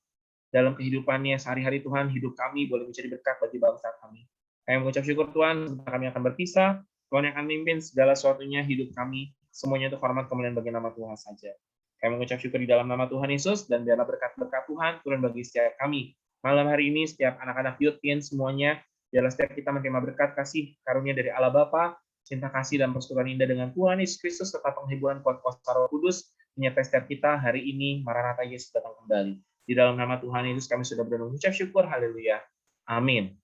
Dalam kehidupannya sehari-hari Tuhan, hidup kami boleh menjadi berkat bagi bangsa kami. Kami mengucap syukur Tuhan, kami akan berpisah. Tuhan yang akan memimpin segala sesuatunya hidup kami, semuanya itu hormat kemuliaan bagi nama Tuhan saja. Kami mengucap syukur di dalam nama Tuhan Yesus, dan biarlah berkat-berkat Tuhan turun bagi setiap kami. Malam hari ini, setiap anak-anak youth, teen, semuanya, biarlah setiap kita menerima berkat kasih, karunia dari Allah Bapa, cinta kasih dan persekutuan indah dengan Tuhan Yesus Kristus, serta penghiburan kuat kuasa Roh Kudus, menyertai setiap kita hari ini, Maranatha Yesus datang kembali. Di dalam nama Tuhan Yesus kami sudah berdoa mengucap syukur, haleluya. Amin.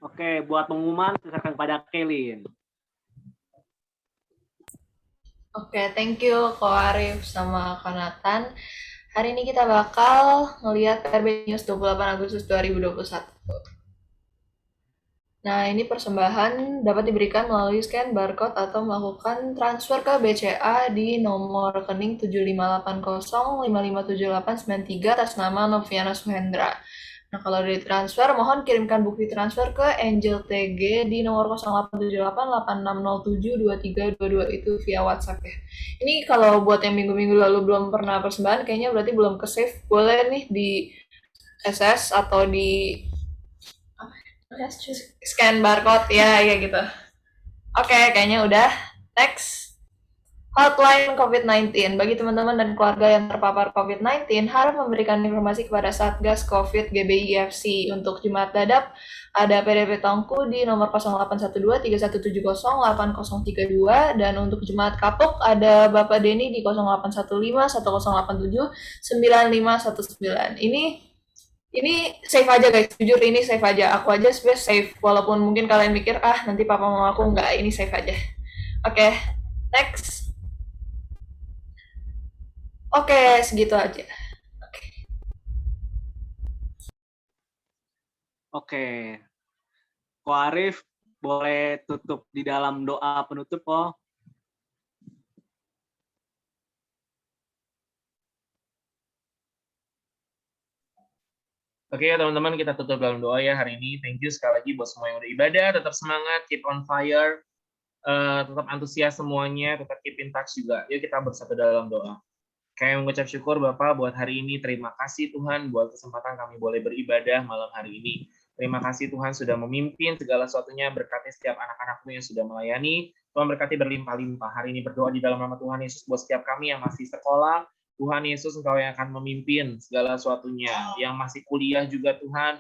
Oke, buat pengumuman, silakan kepada Kelin. Oke, thank you Ko Arif sama Ko Nathan. Hari ini kita bakal ngelihat PRB News 28 Agustus 2021. Nah, ini persembahan dapat diberikan melalui scan barcode atau melakukan transfer ke BCA di nomor rekening 7580557893 atas nama Noviana Suhendra. Nah, kalau dari transfer, mohon kirimkan bukti transfer ke Angel TG di nomor 087886072322 itu via WhatsApp ya. Ini kalau buat yang minggu-minggu lalu belum pernah persembahan, kayaknya berarti belum ke-save. Boleh nih di SS atau di scan barcode ya gitu. Oke, kayaknya udah. Next. Hotline COVID-19. Bagi teman-teman dan keluarga yang terpapar COVID-19, harap memberikan informasi kepada Satgas COVID GBIFC. Untuk Jemaat Dadap, ada PDP Tongku di nomor 0812-3170-8032, dan untuk Jemaat Kapuk, ada Bapak Denny di 0815-1080-9519. Ini save aja guys, jujur ini save aja. Aku aja save, walaupun mungkin kalian mikir, nanti papa mau aku, enggak, ini save aja. Oke, next. Oke, segitu aja. Oke. Ko Arif, boleh tutup di dalam doa penutup, Ko? Oke ya teman-teman, kita tutup dalam doa ya hari ini. Thank you sekali lagi buat semua yang udah ibadah. Tetap semangat, keep on fire. Tetap antusias semuanya, tetap keep in touch juga. Yuk kita bersatu dalam doa. Kayak mengucap syukur Bapak buat hari ini. Terima kasih Tuhan buat kesempatan kami boleh beribadah malam hari ini. Terima kasih Tuhan sudah memimpin segala sesuatunya, berkati setiap anak-anak-Mu yang sudah melayani. Tuhan berkati berlimpah-limpah. Hari ini berdoa di dalam nama Tuhan Yesus buat setiap kami yang masih sekolah. Tuhan Yesus, Engkau yang akan memimpin segala sesuatunya. Yang masih kuliah juga Tuhan,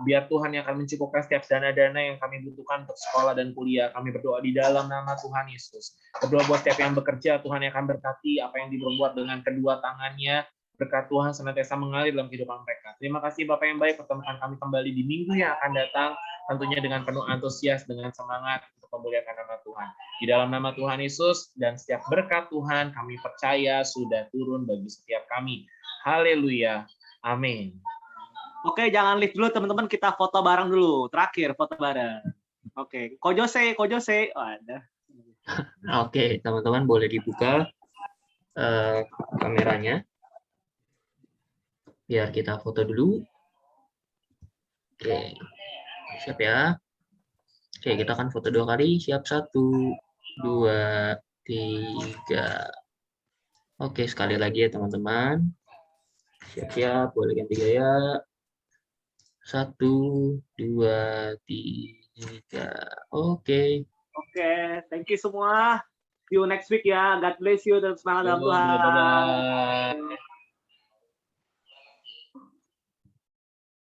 biar Tuhan yang akan mencukupkan setiap dana-dana yang kami butuhkan untuk sekolah dan kuliah. Kami berdoa di dalam nama Tuhan Yesus. Berdoa buat setiap yang bekerja, Tuhan yang akan berkati apa yang diperbuat dengan kedua tangannya. Berkat Tuhan senantiasa mengalir dalam kehidupan mereka. Terima kasih Bapak yang baik, pertemuan kami kembali di minggu yang akan datang, tentunya dengan penuh antusias, dengan semangat untuk memuliakan nama Tuhan. Di dalam nama Tuhan Yesus, dan setiap berkat Tuhan kami percaya sudah turun bagi setiap kami. Haleluya. Amin. Oke, jangan lift dulu teman-teman, kita foto bareng dulu. Terakhir foto bareng. Oke, Ko Jose. Oh, ada. Oke, teman-teman boleh dibuka kameranya. Biar kita foto dulu. Oke, siap ya. Oke, kita akan foto 2 kali. Siap, 1, 2, 3. Oke, sekali lagi ya teman-teman. Siap-siap, boleh ganti gaya. 1, 2, 3. Oke. Oke, thank you semua. See you next week ya. God bless you dan semangat dalam Tuhan. Bye-bye.